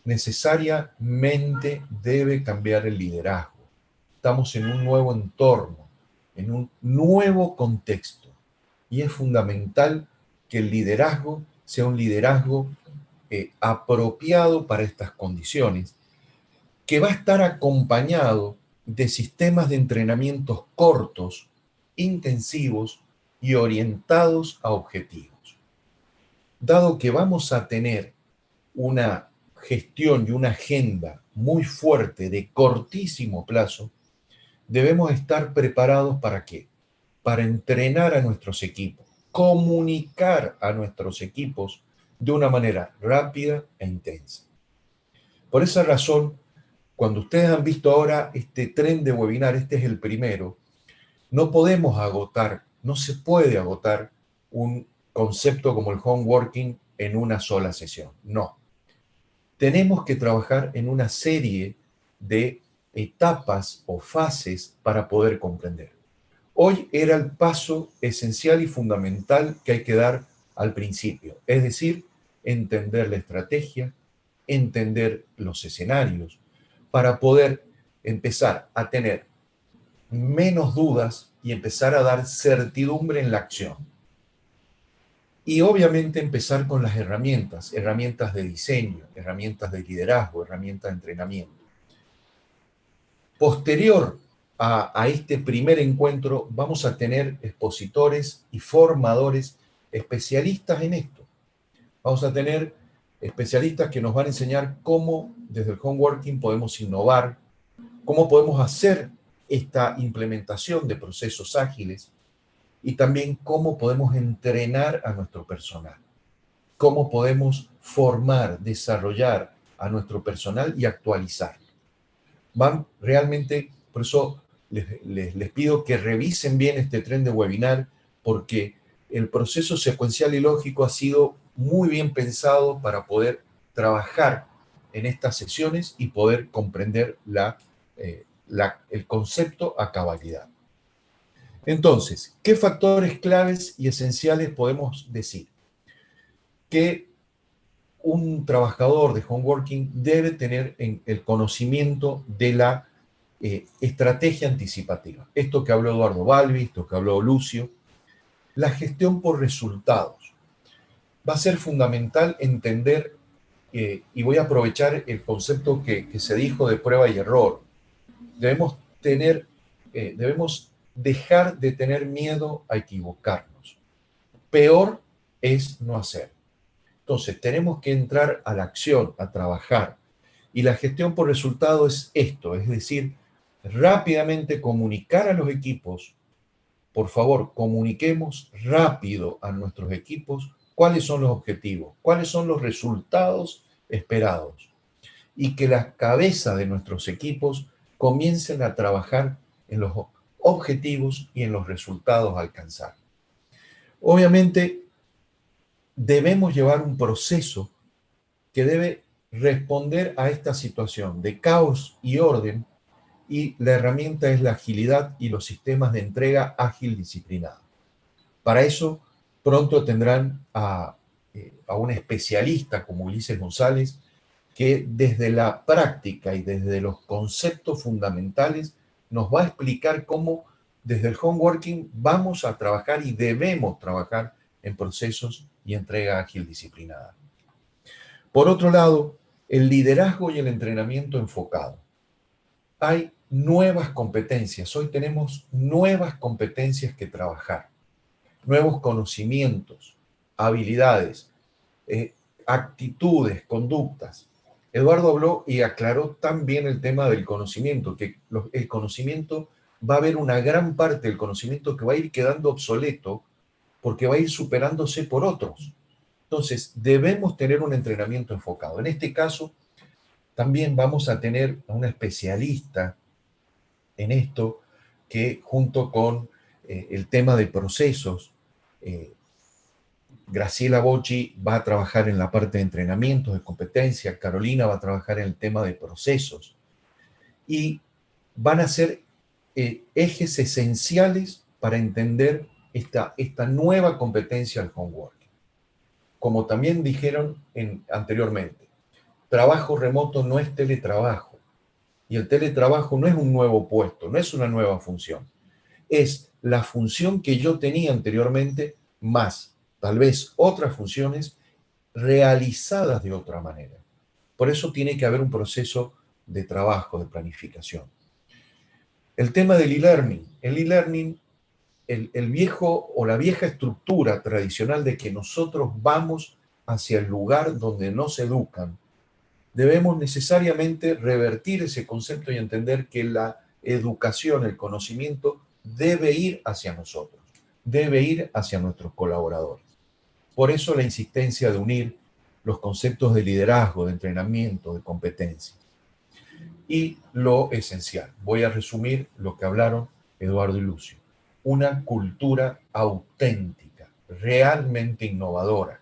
necesariamente debe cambiar el liderazgo. Estamos en un nuevo entorno, en un nuevo contexto. Y es fundamental que el liderazgo sea un liderazgo apropiado para estas condiciones, que va a estar acompañado de sistemas de entrenamientos cortos, intensivos y orientados a objetivos. Dado que vamos a tener una gestión y una agenda muy fuerte de cortísimo plazo, debemos estar preparados ¿para qué? Para entrenar a nuestros equipos, comunicar a nuestros equipos de una manera rápida e intensa. Por esa razón, cuando ustedes han visto ahora este tren de webinar, este es el primero, no podemos agotar, no se puede agotar un concepto como el home working en una sola sesión. No. Tenemos que trabajar en una serie de etapas o fases para poder comprender. Hoy era el paso esencial y fundamental que hay que dar al principio, es decir, entender la estrategia, entender los escenarios, para poder empezar a tener menos dudas y empezar a dar certidumbre en la acción. Y obviamente empezar con las herramientas de diseño, herramientas de liderazgo, herramientas de entrenamiento. Posterior a este primer encuentro vamos a tener expositores y formadores especialistas en esto. Vamos a tener especialistas que nos van a enseñar cómo desde el home working podemos innovar, cómo podemos hacer esta implementación de procesos ágiles y también cómo podemos entrenar a nuestro personal, cómo podemos formar, desarrollar a nuestro personal y actualizarlo. Van realmente, por eso les pido que revisen bien este tren de webinar, porque el proceso secuencial y lógico ha sido muy bien pensado para poder trabajar en estas sesiones y poder comprender el concepto a cabalidad. Entonces, ¿qué factores claves y esenciales podemos decir? Que un trabajador de home working debe tener el conocimiento de la estrategia anticipativa. Esto que habló Eduardo Balbi, esto que habló Lucio, la gestión por resultados. Va a ser fundamental entender, y voy a aprovechar el concepto que se dijo de prueba y error. Debemos dejar de tener miedo a equivocarnos. Peor es no hacer. Entonces, tenemos que entrar a la acción, a trabajar. Y la gestión por resultado es esto, es decir, rápidamente comunicar a los equipos. Por favor, comuniquemos rápido a nuestros equipos cuáles son los objetivos, cuáles son los resultados esperados. Y que las cabezas de nuestros equipos comiencen a trabajar en los objetivos y en los resultados a alcanzar. Obviamente, debemos llevar un proceso que debe responder a esta situación de caos y orden, y la herramienta es la agilidad y los sistemas de entrega ágil disciplinada. Para eso, pronto tendrán a un especialista como Ulises González, que desde la práctica y desde los conceptos fundamentales nos va a explicar cómo desde el home working vamos a trabajar y debemos trabajar en procesos y entrega ágil disciplinada. Por otro lado, el liderazgo y el entrenamiento enfocado. Hay nuevas competencias, hoy tenemos nuevas competencias que trabajar, nuevos conocimientos, habilidades, actitudes, conductas. Eduardo habló y aclaró también el tema del conocimiento, que el conocimiento va a haber una gran parte del conocimiento que va a ir quedando obsoleto porque va a ir superándose por otros. Entonces, debemos tener un entrenamiento enfocado. En este caso, también vamos a tener a una especialista en esto que junto con el tema de procesos, Graciela Bocci va a trabajar en la parte de entrenamientos, de competencia, Carolina va a trabajar en el tema de procesos y van a ser ejes esenciales para entender esta nueva competencia del home working. Como también dijeron anteriormente, trabajo remoto no es teletrabajo. Y el teletrabajo no es un nuevo puesto, no es una nueva función. Es la función que yo tenía anteriormente más tal vez otras funciones realizadas de otra manera. Por eso tiene que haber un proceso de trabajo, de planificación. El tema del e-learning. El e-learning, el viejo o la vieja estructura tradicional de que nosotros vamos hacia el lugar donde nos educan, debemos necesariamente revertir ese concepto y entender que la educación, el conocimiento, debe ir hacia nosotros, debe ir hacia nuestros colaboradores. Por eso la insistencia de unir los conceptos de liderazgo, de entrenamiento, de competencia. Y lo esencial, voy a resumir lo que hablaron Eduardo y Lucio. Una cultura auténtica, realmente innovadora.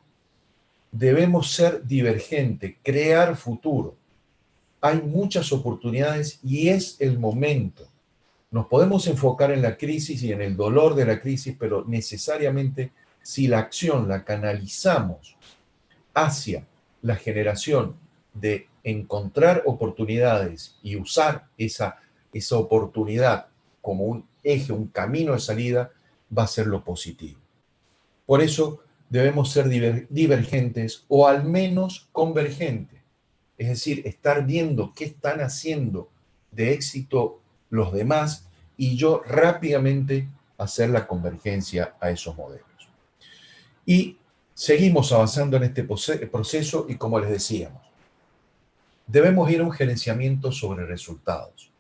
Debemos ser divergentes, crear futuro. Hay muchas oportunidades y es el momento. Nos podemos enfocar en la crisis y en el dolor de la crisis, pero necesariamente si la acción la canalizamos hacia la generación de encontrar oportunidades y usar esa oportunidad como un eje, un camino de salida, va a ser lo positivo. Por eso debemos ser divergentes o al menos convergentes. Es decir, estar viendo qué están haciendo de éxito los demás y yo rápidamente hacer la convergencia a esos modelos. Y seguimos avanzando en este proceso y como les decíamos, debemos ir a un gerenciamiento sobre resultados.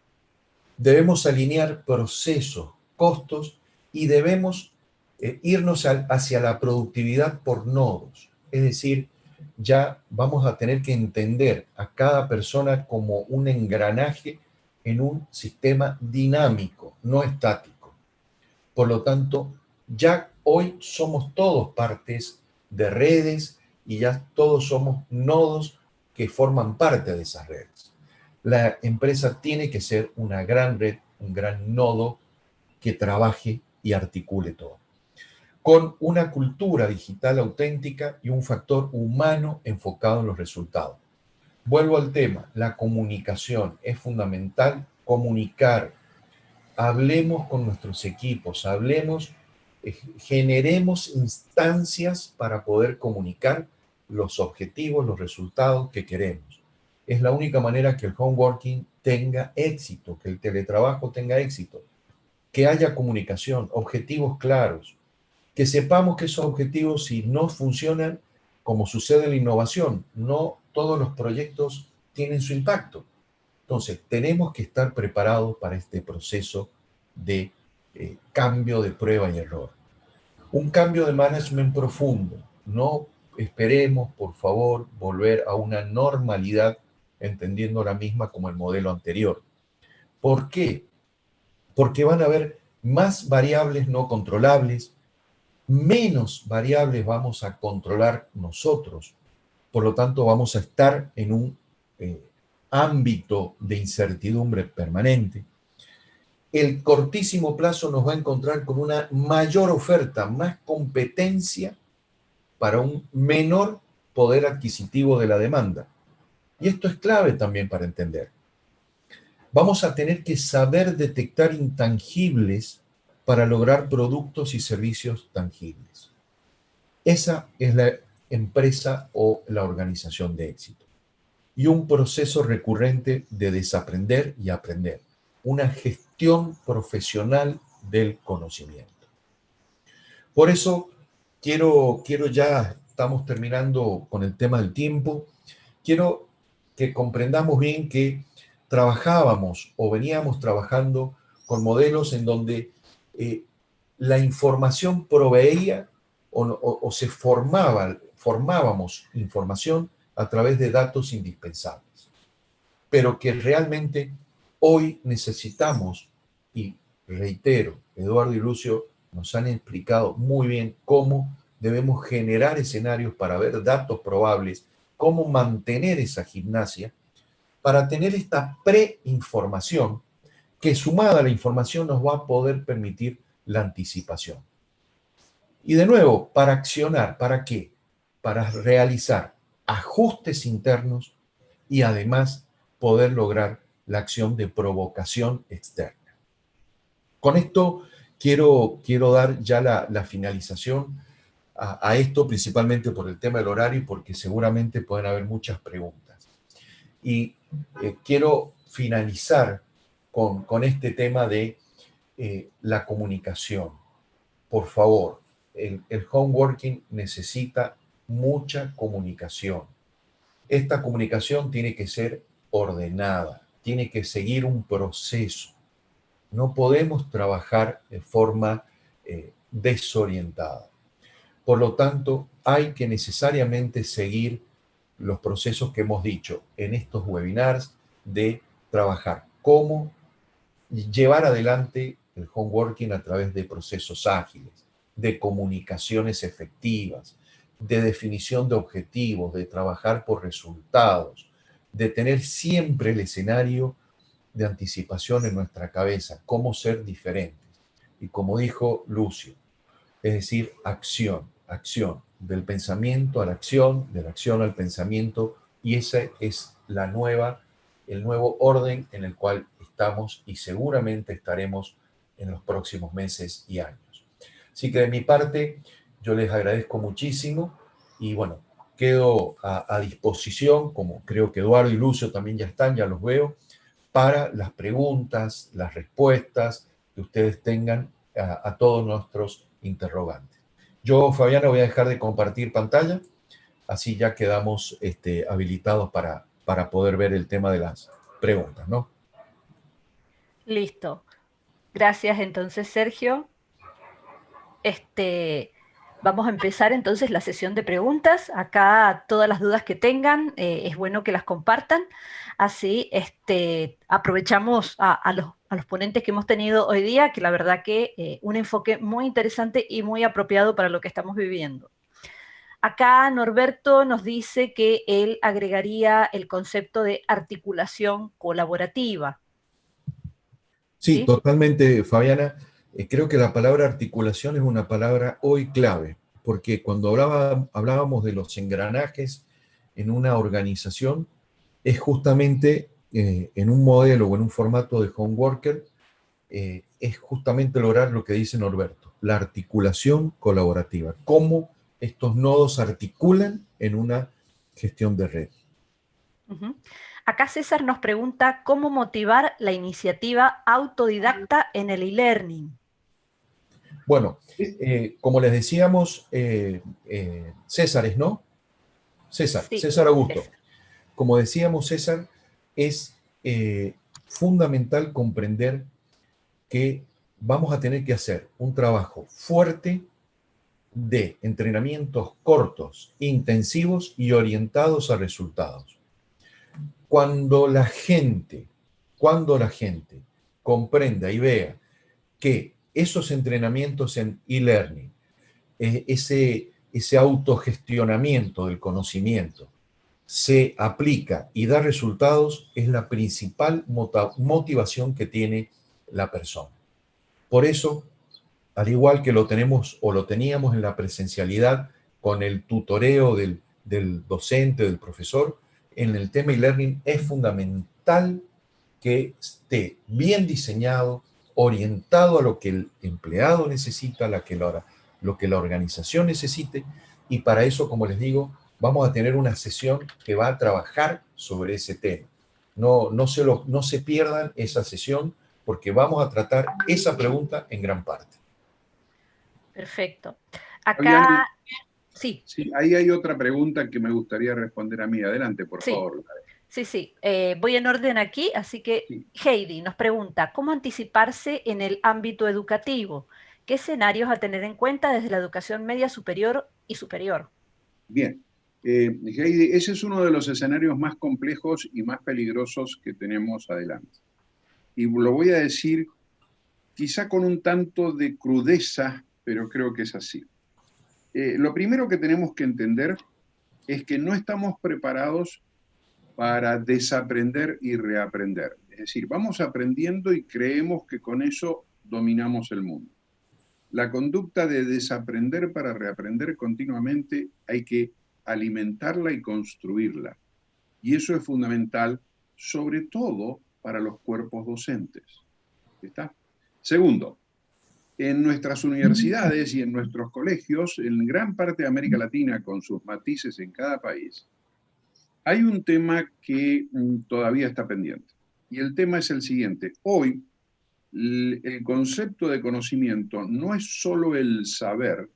Debemos alinear procesos, costos y debemos irnos hacia la productividad por nodos. Es decir, ya vamos a tener que entender a cada persona como un engranaje en un sistema dinámico, no estático. Por lo tanto, ya hoy somos todos partes de redes y ya todos somos nodos que forman parte de esas redes. La empresa tiene que ser una gran red, un gran nodo que trabaje y articule todo, con una cultura digital auténtica y un factor humano enfocado en los resultados. Vuelvo al tema, la comunicación es fundamental, comunicar, hablemos con nuestros equipos, generemos instancias para poder comunicar los objetivos, los resultados que queremos. Es la única manera que el home working tenga éxito, que el teletrabajo tenga éxito, que haya comunicación, objetivos claros, que sepamos que esos objetivos, si no funcionan, como sucede en la innovación, no todos los proyectos tienen su impacto. Entonces, tenemos que estar preparados para este proceso de cambio de prueba y error. Un cambio de management profundo. No esperemos, por favor, volver a una normalidad, entendiendo la misma como el modelo anterior. ¿Por qué? Porque van a haber más variables no controlables, menos variables vamos a controlar nosotros. Por lo tanto, vamos a estar en un ámbito de incertidumbre permanente. El cortísimo plazo nos va a encontrar con una mayor oferta, más competencia para un menor poder adquisitivo de la demanda. Y esto es clave también para entender. Vamos a tener que saber detectar intangibles para lograr productos y servicios tangibles. Esa es la empresa o la organización de éxito. Y un proceso recurrente de desaprender y aprender. Una gestión profesional del conocimiento. Por eso quiero ya, estamos terminando con el tema del tiempo, quiero que comprendamos bien que trabajábamos o veníamos trabajando con modelos en donde la información proveía o se formábamos información a través de datos indispensables, pero que realmente hoy necesitamos, y reitero, Eduardo y Lucio nos han explicado muy bien cómo debemos generar escenarios para ver datos probables, cómo mantener esa gimnasia, para tener esta preinformación que sumada a la información nos va a poder permitir la anticipación. Y de nuevo, para accionar, ¿para qué? Para realizar ajustes internos y además poder lograr la acción de provocación externa. Con esto quiero dar ya la finalización a esto, principalmente por el tema del horario y porque seguramente pueden haber muchas preguntas. Y quiero finalizar con este tema de la comunicación. Por favor, el homeworking necesita mucha comunicación. Esta comunicación tiene que ser ordenada, tiene que seguir un proceso. No podemos trabajar de forma desorientada. Por lo tanto, hay que necesariamente seguir los procesos que hemos dicho en estos webinars de trabajar cómo llevar adelante el homeworking a través de procesos ágiles, de comunicaciones efectivas, de definición de objetivos, de trabajar por resultados, de tener siempre el escenario de anticipación en nuestra cabeza, cómo ser diferentes. Y como dijo Lucio, es decir, acción, acción, del pensamiento a la acción, de la acción al pensamiento, y ese es el nuevo orden en el cual estamos y seguramente estaremos en los próximos meses y años. Así que de mi parte, yo les agradezco muchísimo y bueno, quedo a disposición, como creo que Eduardo y Lucio también ya están, ya los veo, para las preguntas, las respuestas que ustedes tengan a todos nuestros interrogantes. Yo, Fabiana, voy a dejar de compartir pantalla, así ya quedamos habilitados para poder ver el tema de las preguntas, ¿no? Listo. Gracias entonces, Sergio. Vamos a empezar entonces la sesión de preguntas. Acá todas las dudas que tengan, es bueno que las compartan. Así aprovechamos a los ponentes que hemos tenido hoy día, que la verdad que un enfoque muy interesante y muy apropiado para lo que estamos viviendo. Acá Norberto nos dice que él agregaría el concepto de articulación colaborativa. Sí, ¿Sí? totalmente, Fabiana. Creo que la palabra articulación es una palabra hoy clave, porque cuando hablábamos de los engranajes en una organización, es justamente en un modelo o en un formato de home worker, es justamente lograr lo que dice Norberto, la articulación colaborativa, cómo estos nodos articulan en una gestión de red. Uh-huh. Acá César nos pregunta cómo motivar la iniciativa autodidacta en el e-learning. Bueno, como les decíamos, César, ¿no? Sí, César Augusto. César. Como decíamos, César, es fundamental comprender que vamos a tener que hacer un trabajo fuerte de entrenamientos cortos, intensivos y orientados a resultados. Cuando la gente comprenda y vea que esos entrenamientos en e-learning, ese autogestionamiento del conocimiento, se aplica y da resultados, es la principal motivación que tiene la persona. Por eso, al igual que lo tenemos o lo teníamos en la presencialidad con el tutoreo del docente, del profesor, en el tema e-learning es fundamental que esté bien diseñado, orientado a lo que el empleado necesita, lo que la organización necesite, y para eso, como les digo, vamos a tener una sesión que va a trabajar sobre ese tema. No se pierdan esa sesión porque vamos a tratar esa pregunta en gran parte. Perfecto. Fabiana, Acá, sí, sí, ahí hay otra pregunta que me gustaría responder a mí. Adelante, por sí, favor. sí. Voy en orden aquí, así que Sí, Heidi nos pregunta, ¿cómo anticiparse en el ámbito educativo? ¿Qué escenarios a tener en cuenta desde la educación media superior y superior? bien. Heidi, ese es uno de los escenarios más complejos y más peligrosos que tenemos adelante. Y lo voy a decir quizá con un tanto de crudeza, pero creo que es así. Lo primero que tenemos que entender es que no estamos preparados para desaprender y reaprender. Es decir, vamos aprendiendo y creemos que con eso dominamos el mundo. La conducta de desaprender para reaprender continuamente hay que alimentarla y construirla. Y eso es fundamental, sobre todo para los cuerpos docentes. ¿Está? Segundo, en nuestras universidades y en nuestros colegios, en gran parte de América Latina, con sus matices en cada país, hay un tema que todavía está pendiente. Y el tema es el siguiente. Hoy, el concepto de conocimiento no es solo el saber,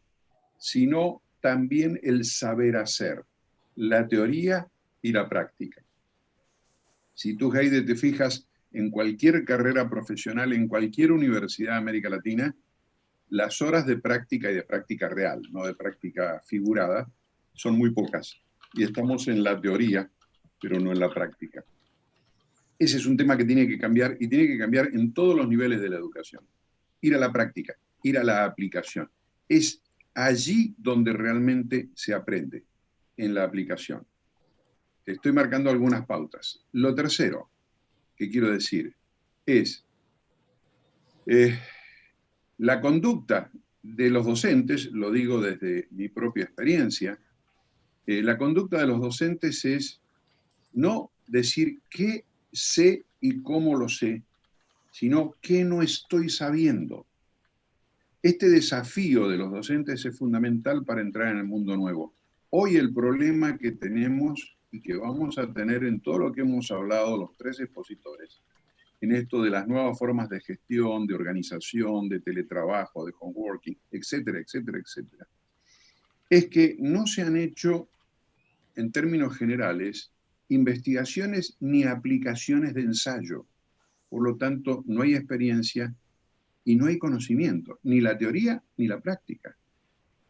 sino también el saber hacer, la teoría y la práctica. Si tú, Heide, te fijas en cualquier carrera profesional, en cualquier universidad de América Latina, las horas de práctica y de práctica real, no de práctica figurada, son muy pocas. Y estamos en la teoría, pero no en la práctica. Ese es un tema que tiene que cambiar y tiene que cambiar en todos los niveles de la educación. Ir a la práctica, ir a la aplicación. Es allí donde realmente se aprende, en la aplicación. Estoy marcando algunas pautas. Lo tercero que quiero decir es la conducta de los docentes, lo digo desde mi propia experiencia, la conducta de los docentes es no decir qué sé y cómo lo sé, sino qué no estoy sabiendo. Este desafío de los docentes es fundamental para entrar en el mundo nuevo. Hoy el problema que tenemos y que vamos a tener en todo lo que hemos hablado los tres expositores, en esto de las nuevas formas de gestión, de organización, de teletrabajo, de homeworking, etcétera, etcétera, etcétera, es que no se han hecho, en términos generales, investigaciones ni aplicaciones de ensayo. Por lo tanto, no hay experiencia y no hay conocimiento, ni la teoría ni la práctica.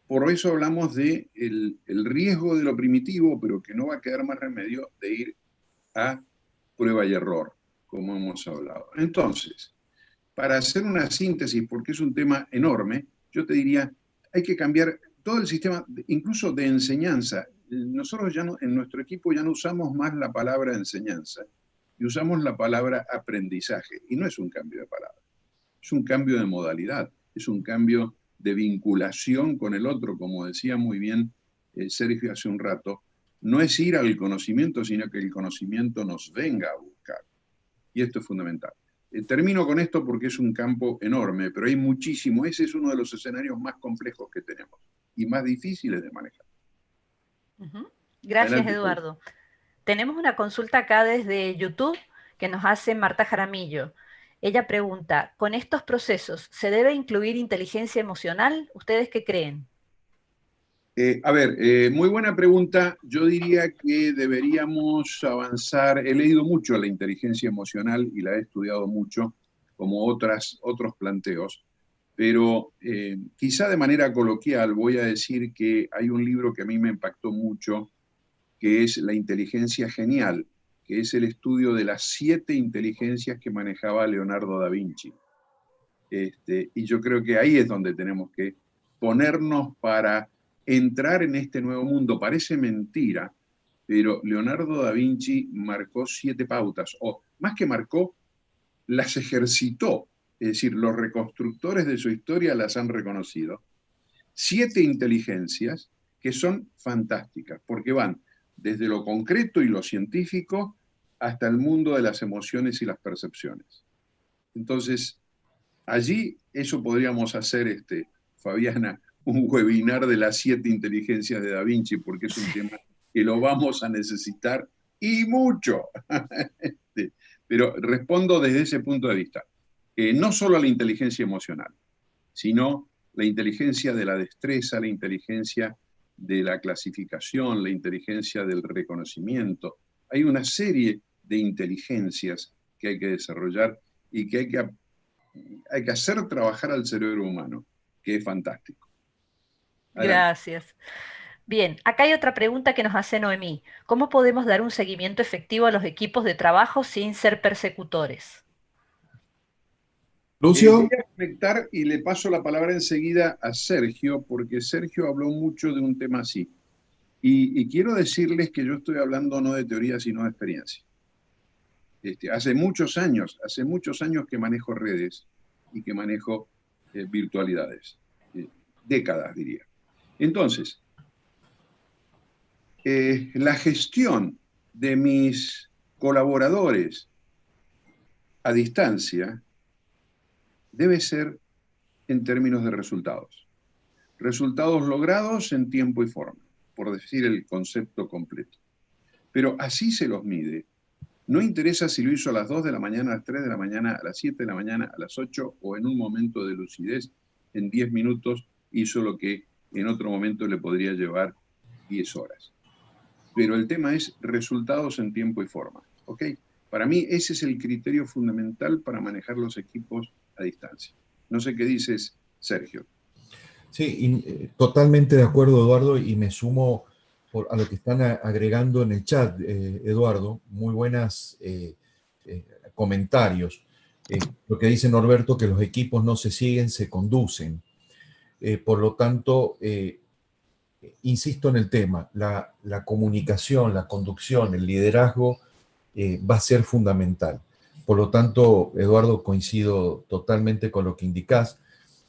Por eso hablamos de el riesgo de lo primitivo, pero que no va a quedar más remedio de ir a prueba y error, como hemos hablado. Entonces, para hacer una síntesis, porque es un tema enorme, yo te diría, hay que cambiar todo el sistema, incluso de enseñanza. Nosotros ya no, en nuestro equipo ya no usamos más la palabra enseñanza y usamos la palabra aprendizaje. Y no es un cambio de palabra, es un cambio de modalidad, es un cambio de vinculación con el otro, como decía muy bien Sergio hace un rato. No es ir al conocimiento, sino que el conocimiento nos venga a buscar. Y esto es fundamental. Termino con esto porque es un campo enorme, pero hay muchísimo. Ese es uno de los escenarios más complejos que tenemos y más difíciles de manejar. Gracias, Adelante, Eduardo. Tenemos una consulta acá desde YouTube que nos hace Marta Jaramillo. Ella pregunta, ¿con estos procesos se debe incluir inteligencia emocional? ¿Ustedes qué creen? Muy buena pregunta. Yo diría que deberíamos avanzar. He leído mucho la inteligencia emocional y la he estudiado mucho, como otros planteos, pero quizá de manera coloquial voy a decir que hay un libro que a mí me impactó mucho, que es La inteligencia genial, que es el estudio de las 7 inteligencias que manejaba Leonardo da Vinci. Y yo creo que ahí es donde tenemos que ponernos para entrar en este nuevo mundo. Parece mentira, pero Leonardo da Vinci marcó 7 pautas, o más que marcó, las ejercitó. Es decir, los reconstructores de su historia las han reconocido. 7 inteligencias que son fantásticas, porque van desde lo concreto y lo científico hasta el mundo de las emociones y las percepciones. Entonces, allí eso podríamos hacer, Fabiana, un webinar de las 7 inteligencias de Da Vinci, porque es un tema que lo vamos a necesitar y mucho. Pero respondo desde ese punto de vista. No solo a la inteligencia emocional, sino la inteligencia de la destreza, la inteligencia de la clasificación, la inteligencia del reconocimiento. Hay una serie de inteligencias que hay que desarrollar y que hay que hacer trabajar al cerebro humano, que es fantástico. Adelante. Gracias. Bien, acá hay otra pregunta que nos hace Noemí. ¿Cómo podemos dar un seguimiento efectivo a los equipos de trabajo sin ser persecutores? Voy Lucio, a conectar y le paso la palabra enseguida a Sergio, porque Sergio habló mucho de un tema así. Y quiero decirles que yo estoy hablando no de teoría, sino de experiencia. Hace muchos años que manejo redes y que manejo virtualidades. Décadas, diría. Entonces, la gestión de mis colaboradores a distancia debe ser en términos de resultados. Resultados logrados en tiempo y forma, por decir el concepto completo. Pero así se los mide. No interesa si lo hizo a las 2 de la mañana, a las 3 de la mañana, a las 7 de la mañana, a las 8 o en un momento de lucidez, en 10 minutos hizo lo que en otro momento le podría llevar 10 horas. Pero el tema es resultados en tiempo y forma. ¿Ok? Para mí ese es el criterio fundamental para manejar los equipos a distancia. No sé qué dices, Sergio. Sí, totalmente de acuerdo, Eduardo, y me sumo a lo que están agregando en el chat, Eduardo. Muy buenos comentarios. Lo que dice Norberto, que los equipos no se siguen, se conducen. Por lo tanto, insisto en el tema, la comunicación, la conducción, el liderazgo va a ser fundamental. Por lo tanto, Eduardo, coincido totalmente con lo que indicás.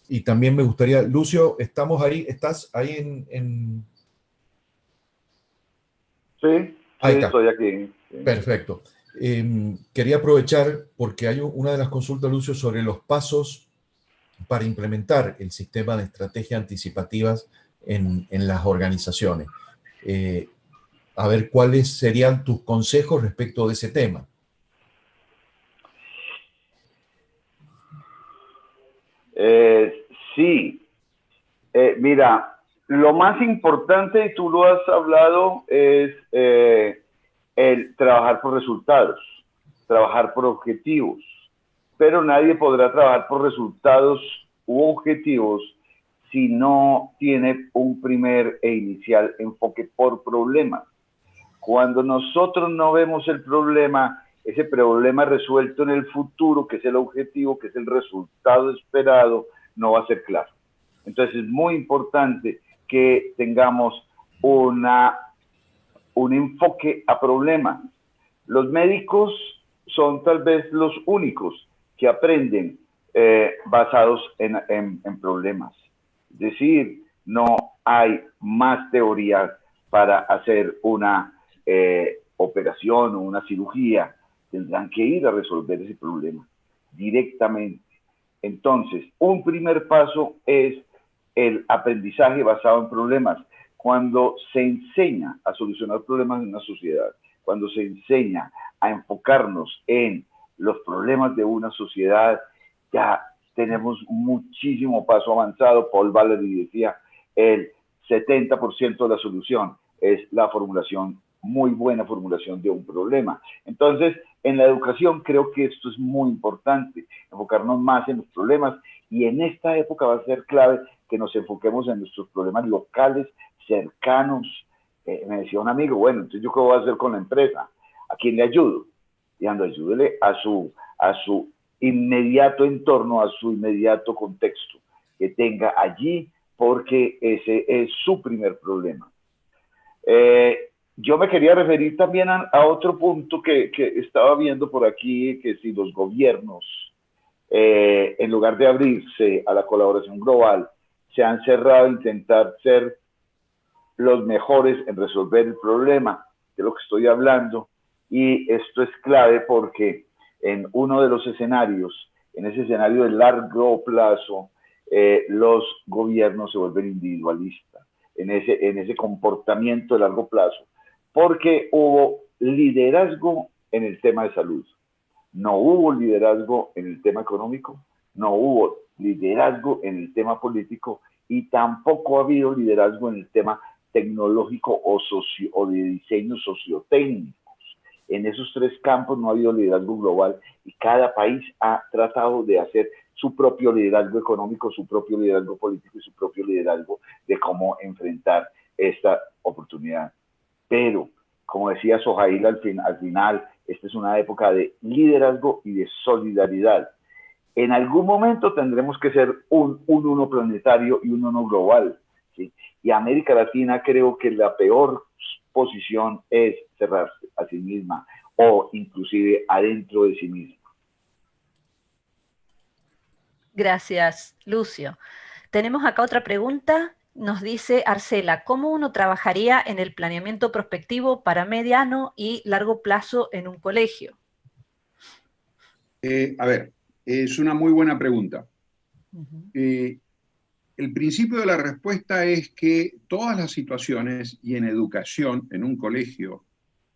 Y también me gustaría, Lucio, ¿estamos ahí? ¿Estás ahí en... Sí, Ahí está, estoy aquí. Sí. perfecto. Quería aprovechar porque hay una de las consultas, Lucio, sobre los pasos para implementar el sistema de estrategias anticipativas en las organizaciones. A ver, ¿cuáles serían tus consejos respecto de ese tema? Sí, mira, lo más importante, y tú lo has hablado, es el trabajar por resultados, trabajar por objetivos, pero nadie podrá trabajar por resultados u objetivos si no tiene un primer e inicial enfoque por problemas. Cuando nosotros no vemos el problema, ese problema resuelto en el futuro, que es el objetivo, que es el resultado esperado, no va a ser claro. Entonces es muy importante que tengamos un enfoque a problemas. Los médicos son tal vez los únicos que aprenden basados en problemas. Es decir, no hay más teoría para hacer una operación o una cirugía. Tendrán que ir a resolver ese problema directamente. Entonces, un primer paso es el aprendizaje basado en problemas. Cuando se enseña a solucionar problemas en una sociedad, cuando se enseña a enfocarnos en los problemas de una sociedad, ya tenemos muchísimo paso avanzado. Paul Valery decía, el 70% de la solución es la formulación, muy buena formulación de un problema. Entonces, en la educación creo que esto es muy importante, enfocarnos más en los problemas, y en esta época va a ser clave que nos enfoquemos en nuestros problemas locales, cercanos. Me decía un amigo, bueno, entonces yo qué voy a hacer con la empresa, ¿a quién le ayudo? Y ando, ayúdele a su inmediato entorno, a su inmediato contexto que tenga allí, porque ese es su primer problema. Yo me quería referir también a otro punto que estaba viendo por aquí, que si los gobiernos, en lugar de abrirse a la colaboración global, se han cerrado a intentar ser los mejores en resolver el problema, de lo que estoy hablando, y esto es clave porque en uno de los escenarios, en ese escenario de largo plazo, los gobiernos se vuelven individualistas, en ese comportamiento de largo plazo, porque hubo liderazgo en el tema de salud, no hubo liderazgo en el tema económico, no hubo liderazgo en el tema político, y tampoco ha habido liderazgo en el tema tecnológico o de diseño sociotécnicos. En esos tres campos no ha habido liderazgo global, y cada país ha tratado de hacer su propio liderazgo económico, su propio liderazgo político y su propio liderazgo de cómo enfrentar esta oportunidad. Pero, como decía Sohail al final, esta es una época de liderazgo y de solidaridad. En algún momento tendremos que ser un uno planetario y un uno global, ¿sí? Y América Latina, creo que la peor posición es cerrarse a sí misma, o inclusive adentro de sí misma. Gracias, Lucio. Tenemos acá otra pregunta nos dice Arcela, ¿cómo uno trabajaría en el planeamiento prospectivo para mediano y largo plazo en un colegio? A ver, es una muy buena pregunta. Ujú. El principio de la respuesta es que todas las situaciones, y en educación, en un colegio,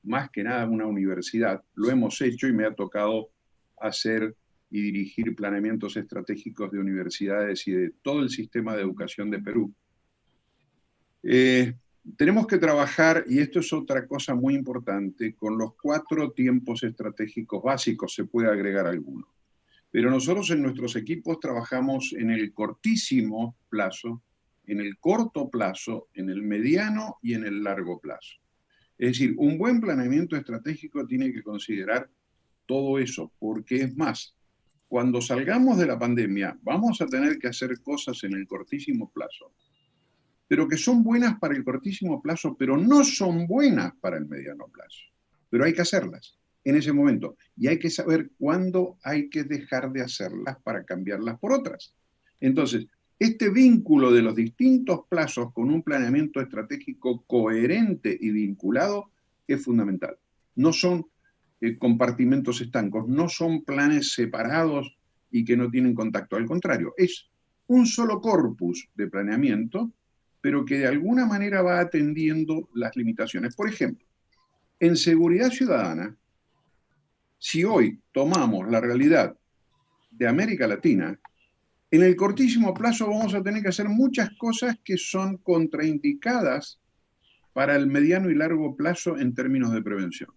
más que nada en una universidad, lo hemos hecho y me ha tocado hacer y dirigir planeamientos estratégicos de universidades y de todo el sistema de educación de Perú. Tenemos que trabajar, y esto es otra cosa muy importante, con los 4 tiempos estratégicos básicos, se puede agregar alguno. Pero nosotros en nuestros equipos trabajamos en el cortísimo plazo, en el corto plazo, en el mediano y en el largo plazo. Es decir, un buen planeamiento estratégico tiene que considerar todo eso, porque es más, cuando salgamos de la pandemia, vamos a tener que hacer cosas en el cortísimo plazo, pero que son buenas para el cortísimo plazo, pero no son buenas para el mediano plazo. Pero hay que hacerlas en ese momento. Y hay que saber cuándo hay que dejar de hacerlas para cambiarlas por otras. Entonces, este vínculo de los distintos plazos con un planeamiento estratégico coherente y vinculado es fundamental. No son compartimentos estancos, no son planes separados y que no tienen contacto. Al contrario, es un solo corpus de planeamiento, pero que de alguna manera va atendiendo las limitaciones. Por ejemplo, en seguridad ciudadana, si hoy tomamos la realidad de América Latina, en el cortísimo plazo vamos a tener que hacer muchas cosas que son contraindicadas para el mediano y largo plazo en términos de prevención.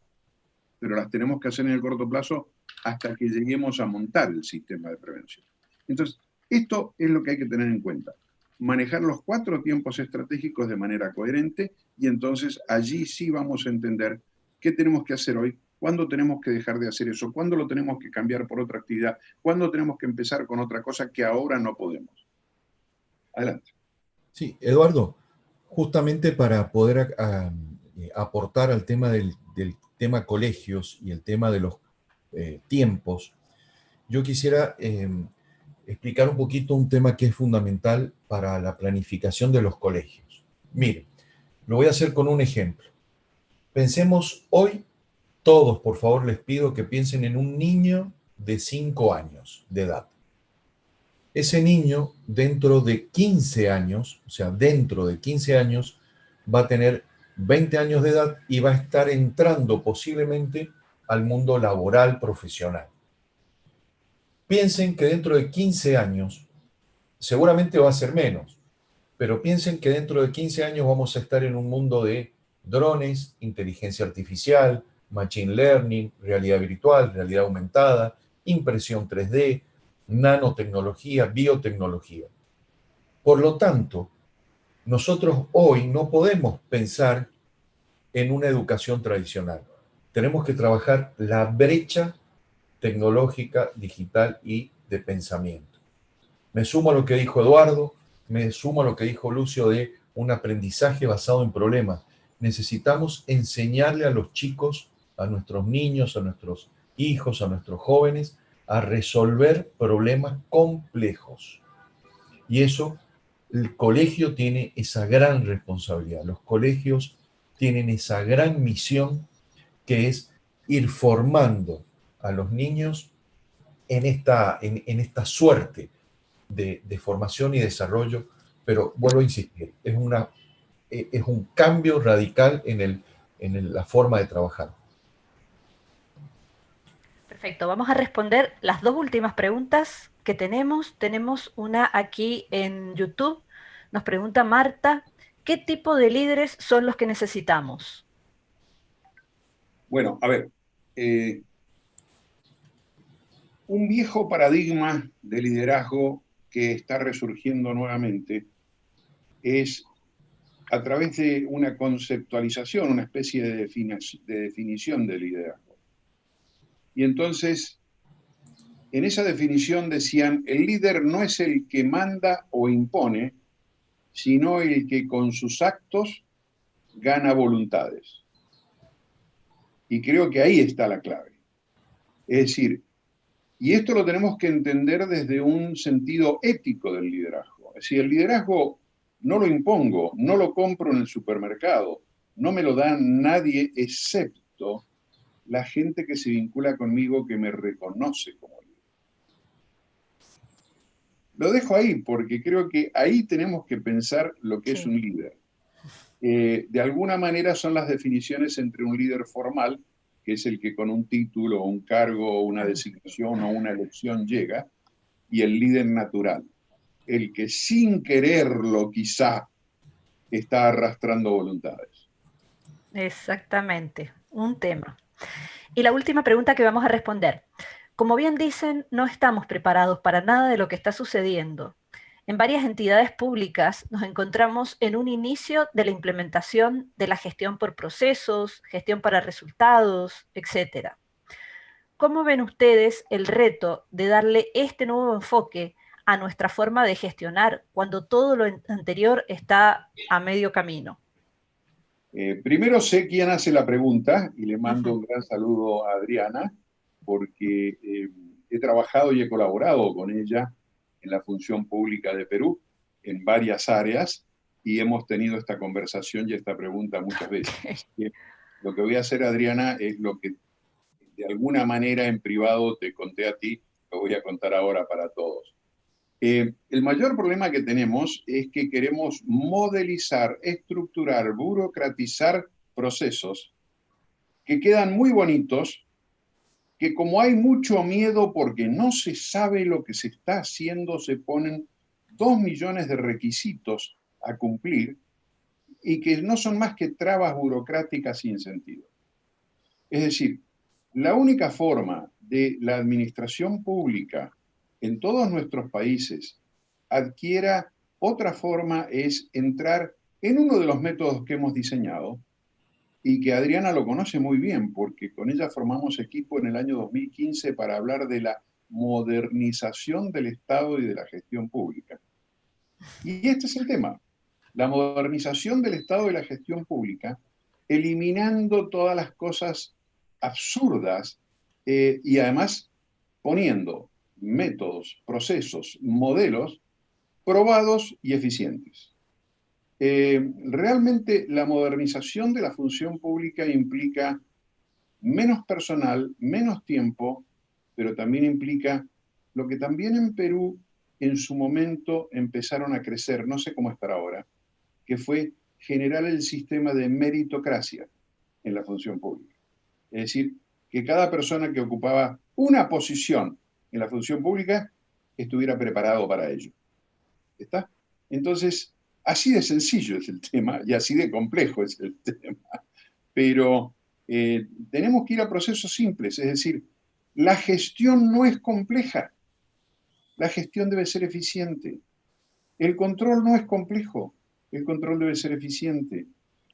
Pero las tenemos que hacer en el corto plazo hasta que lleguemos a montar el sistema de prevención. Entonces, esto es lo que hay que tener en cuenta. Manejar los 4 tiempos estratégicos de manera coherente y entonces allí sí vamos a entender qué tenemos que hacer hoy, cuándo tenemos que dejar de hacer eso, cuándo lo tenemos que cambiar por otra actividad, cuándo tenemos que empezar con otra cosa que ahora no podemos. Adelante. Sí, Eduardo, justamente para poder aportar al tema del tema colegios y el tema de los tiempos, yo quisiera explicar un poquito un tema que es fundamental para la planificación de los colegios. Mire, lo voy a hacer con un ejemplo. Pensemos hoy, todos, por favor, les pido que piensen en un niño de 5 años de edad. Ese niño, dentro de 15 años, o sea, dentro de 15 años, va a tener 20 años de edad y va a estar entrando posiblemente al mundo laboral profesional. Piensen que dentro de 15 años, seguramente va a ser menos, pero piensen que dentro de 15 años vamos a estar en un mundo de drones, inteligencia artificial, machine learning, realidad virtual, realidad aumentada, impresión 3D, nanotecnología, biotecnología. Por lo tanto, nosotros hoy no podemos pensar en una educación tradicional. Tenemos que trabajar la brecha tecnológica, digital y de pensamiento. Me sumo a lo que dijo Eduardo, me sumo a lo que dijo Lucio de un aprendizaje basado en problemas. Necesitamos enseñarle a los chicos, a nuestros niños, a nuestros hijos, a nuestros jóvenes, a resolver problemas complejos. Y eso, el colegio tiene esa gran responsabilidad. Los colegios tienen esa gran misión que es ir formando a los niños en esta suerte de formación y desarrollo, pero vuelvo a insistir, es un cambio radical en la forma de trabajar. Perfecto, vamos a responder las 2 últimas preguntas que tenemos. Tenemos una aquí en YouTube. Nos pregunta Marta, ¿qué tipo de líderes son los que necesitamos? Bueno, a ver, un viejo paradigma de liderazgo que está resurgiendo nuevamente es a través de una conceptualización, una especie de definición de liderazgo. Y entonces, en esa definición decían, el líder no es el que manda o impone, sino el que con sus actos gana voluntades. Y creo que ahí está la clave. Es decir, y esto lo tenemos que entender desde un sentido ético del liderazgo. Es decir, el liderazgo no lo impongo, no lo compro en el supermercado, no me lo da nadie excepto la gente que se vincula conmigo, que me reconoce como líder. Lo dejo ahí porque creo que ahí tenemos que pensar lo que es un líder. De alguna manera son las definiciones entre un líder formal, que es el que con un título, un cargo, una designación o una elección llega, y el líder natural, el que sin quererlo quizá está arrastrando voluntades. Exactamente, un tema. Y la última pregunta que vamos a responder. Como bien dicen, no estamos preparados para nada de lo que está sucediendo. En varias entidades públicas nos encontramos en un inicio de la implementación de la gestión por procesos, gestión para resultados, etc. ¿Cómo ven ustedes el reto de darle este nuevo enfoque a nuestra forma de gestionar cuando todo lo anterior está a medio camino? Primero sé quién hace la pregunta y le mando un gran saludo a Adriana, porque he trabajado y he colaborado con ella en la función pública de Perú en varias áreas y hemos tenido esta conversación y esta pregunta muchas veces. Así que lo que voy a hacer, Adriana, es lo que de alguna manera en privado te conté a ti, lo voy a contar ahora para todos. El mayor problema que tenemos es que queremos modelizar, estructurar, burocratizar procesos que quedan muy bonitos, que como hay mucho miedo porque no se sabe lo que se está haciendo, se ponen 2 millones de requisitos a cumplir y que no son más que trabas burocráticas sin sentido. Es decir, la única forma de la administración pública en todos nuestros países adquiera otra forma es entrar en uno de los métodos que hemos diseñado y que Adriana lo conoce muy bien porque con ella formamos equipo en el año 2015 para hablar de la modernización del Estado y de la gestión pública. Y este es el tema, la modernización del Estado y la gestión pública, eliminando todas las cosas absurdas y además poniendo métodos, procesos, modelos probados y eficientes. Realmente la modernización de la función pública implica menos personal, menos tiempo, pero también implica lo que también en Perú en su momento empezaron a crecer, no sé cómo estará ahora, que fue generar el sistema de meritocracia en la función pública. Es decir, que cada persona que ocupaba una posición en la función pública estuviera preparado para ello. ¿Está? Entonces, así de sencillo es el tema y así de complejo es el tema. Pero tenemos que ir a procesos simples, es decir, la gestión no es compleja, la gestión debe ser eficiente. El control no es complejo, el control debe ser eficiente.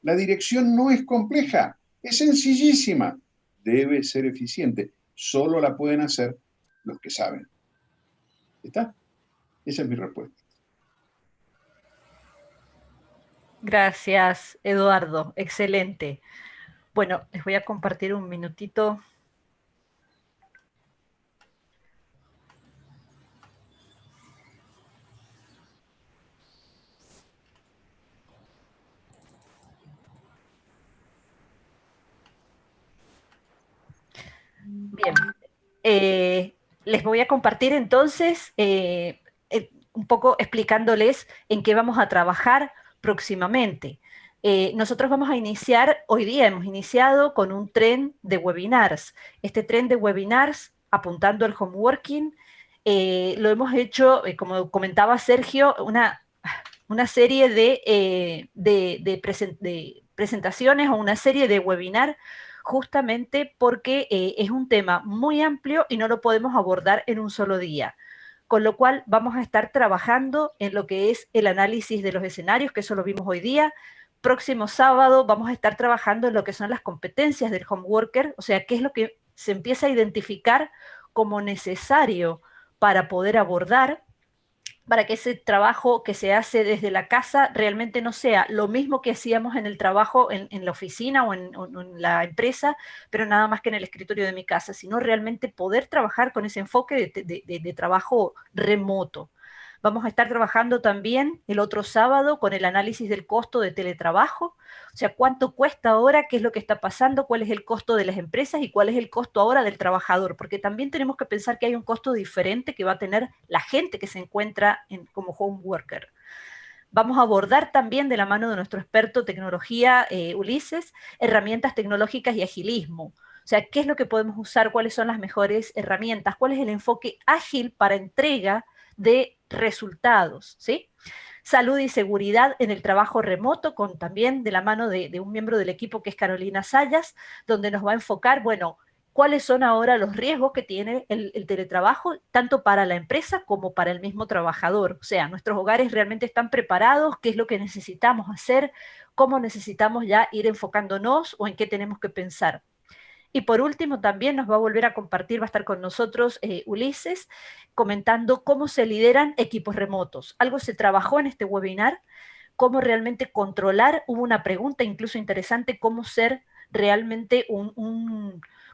La dirección no es compleja, es sencillísima, debe ser eficiente. Solo la pueden hacer los que saben. ¿Está? Esa es mi respuesta. Gracias, Eduardo. Excelente. Bueno, les voy a compartir un minutito. Bien. Les voy a compartir entonces un poco explicándoles en qué vamos a trabajar próximamente. Nosotros vamos a iniciar, hoy día hemos iniciado con un tren de webinars. Este tren de webinars, apuntando al homeworking, lo hemos hecho, como comentaba Sergio, una serie de presentaciones o una serie de webinars justamente porque es un tema muy amplio y no lo podemos abordar en un solo día. Con lo cual vamos a estar trabajando en lo que es el análisis de los escenarios, que eso lo vimos hoy día. Próximo sábado vamos a estar trabajando en lo que son las competencias del home worker, o sea, qué es lo que se empieza a identificar como necesario para poder abordar, para que ese trabajo que se hace desde la casa realmente no sea lo mismo que hacíamos en el trabajo en la oficina o en la empresa, pero nada más que en el escritorio de mi casa, sino realmente poder trabajar con ese enfoque de trabajo remoto. Vamos a estar trabajando también el otro sábado con el análisis del costo de teletrabajo, o sea, cuánto cuesta ahora, qué es lo que está pasando, cuál es el costo de las empresas y cuál es el costo ahora del trabajador, porque también tenemos que pensar que hay un costo diferente que va a tener la gente que se encuentra como home worker. Vamos a abordar también de la mano de nuestro experto tecnología, Ulises, herramientas tecnológicas y agilismo. O sea, ¿qué es lo que podemos usar? ¿Cuáles son las mejores herramientas? ¿Cuál es el enfoque ágil para entrega de resultados? ¿Sí? Salud y seguridad en el trabajo remoto, con también de la mano de un miembro del equipo que es Carolina Sayas, donde nos va a enfocar, bueno, cuáles son ahora los riesgos que tiene el teletrabajo, tanto para la empresa como para el mismo trabajador. O sea, nuestros hogares realmente están preparados, qué es lo que necesitamos hacer, cómo necesitamos ya ir enfocándonos o en qué tenemos que pensar. Y por último, también nos va a volver a compartir, va a estar con nosotros Ulises, comentando cómo se lideran equipos remotos. Algo se trabajó en este webinar, cómo realmente controlar, hubo una pregunta incluso interesante, cómo ser realmente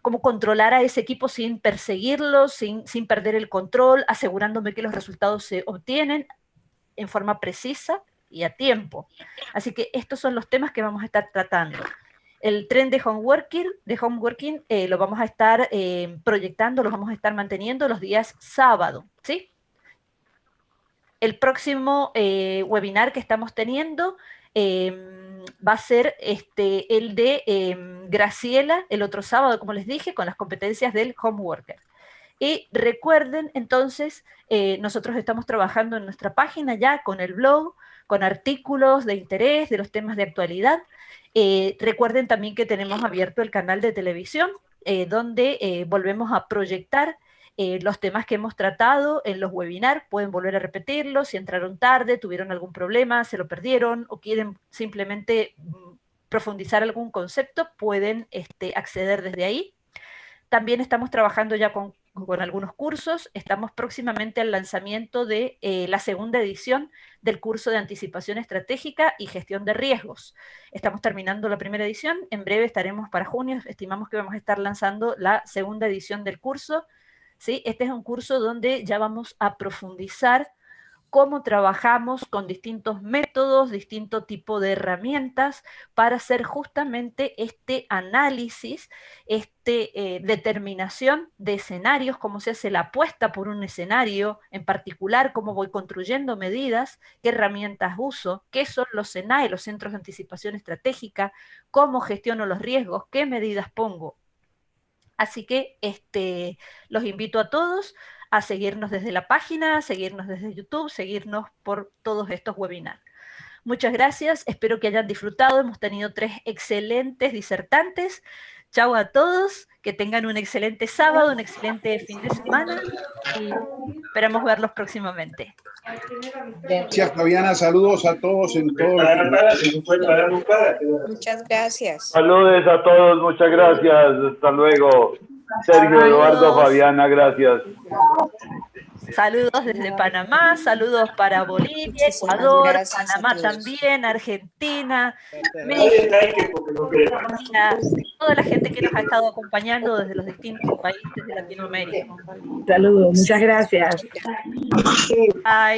cómo controlar a ese equipo sin perseguirlo, sin perder el control, asegurándome que los resultados se obtienen en forma precisa y a tiempo. Así que estos son los temas que vamos a estar tratando. El tren de homeworking lo vamos a estar proyectando, lo vamos a estar manteniendo los días sábado, ¿sí? El próximo webinar que estamos teniendo va a ser el de Graciela, el otro sábado, como les dije, con las competencias del homeworker. Y recuerden, entonces, nosotros estamos trabajando en nuestra página ya con el blog, con artículos de interés, de los temas de actualidad. Recuerden también que tenemos abierto el canal de televisión, donde volvemos a proyectar los temas que hemos tratado en los webinars. Pueden volver a repetirlos, si entraron tarde, tuvieron algún problema, se lo perdieron o quieren simplemente profundizar algún concepto, pueden acceder desde ahí. También estamos trabajando ya con algunos cursos. Estamos próximamente al lanzamiento de la segunda edición del curso de anticipación estratégica y gestión de riesgos. Estamos terminando la primera edición. En breve estaremos para junio. Estimamos que vamos a estar lanzando la segunda edición del curso. ¿Sí? Este es un curso donde ya vamos a profundizar cómo trabajamos con distintos métodos, distinto tipo de herramientas para hacer justamente este análisis, determinación de escenarios, cómo se hace la apuesta por un escenario en particular, cómo voy construyendo medidas, qué herramientas uso, qué son los CENAE, los Centros de Anticipación Estratégica, cómo gestiono los riesgos, qué medidas pongo. Así que los invito a todos a seguirnos desde la página, a seguirnos desde YouTube, seguirnos por todos estos webinars. Muchas gracias, espero que hayan disfrutado. Hemos tenido 3 excelentes disertantes. Chao a todos, que tengan un excelente sábado, un excelente fin de semana y esperamos verlos próximamente. Gracias, Fabiana. Saludos a todos en todo Muchas gracias. Saludos a todos, muchas gracias. Hasta luego. Sergio, Eduardo, Fabiana, gracias. Saludos desde Panamá, saludos para Bolivia, Ecuador, Panamá también, Argentina, México, toda la gente que nos ha estado acompañando desde los distintos países de Latinoamérica. Saludos, muchas gracias. Bye.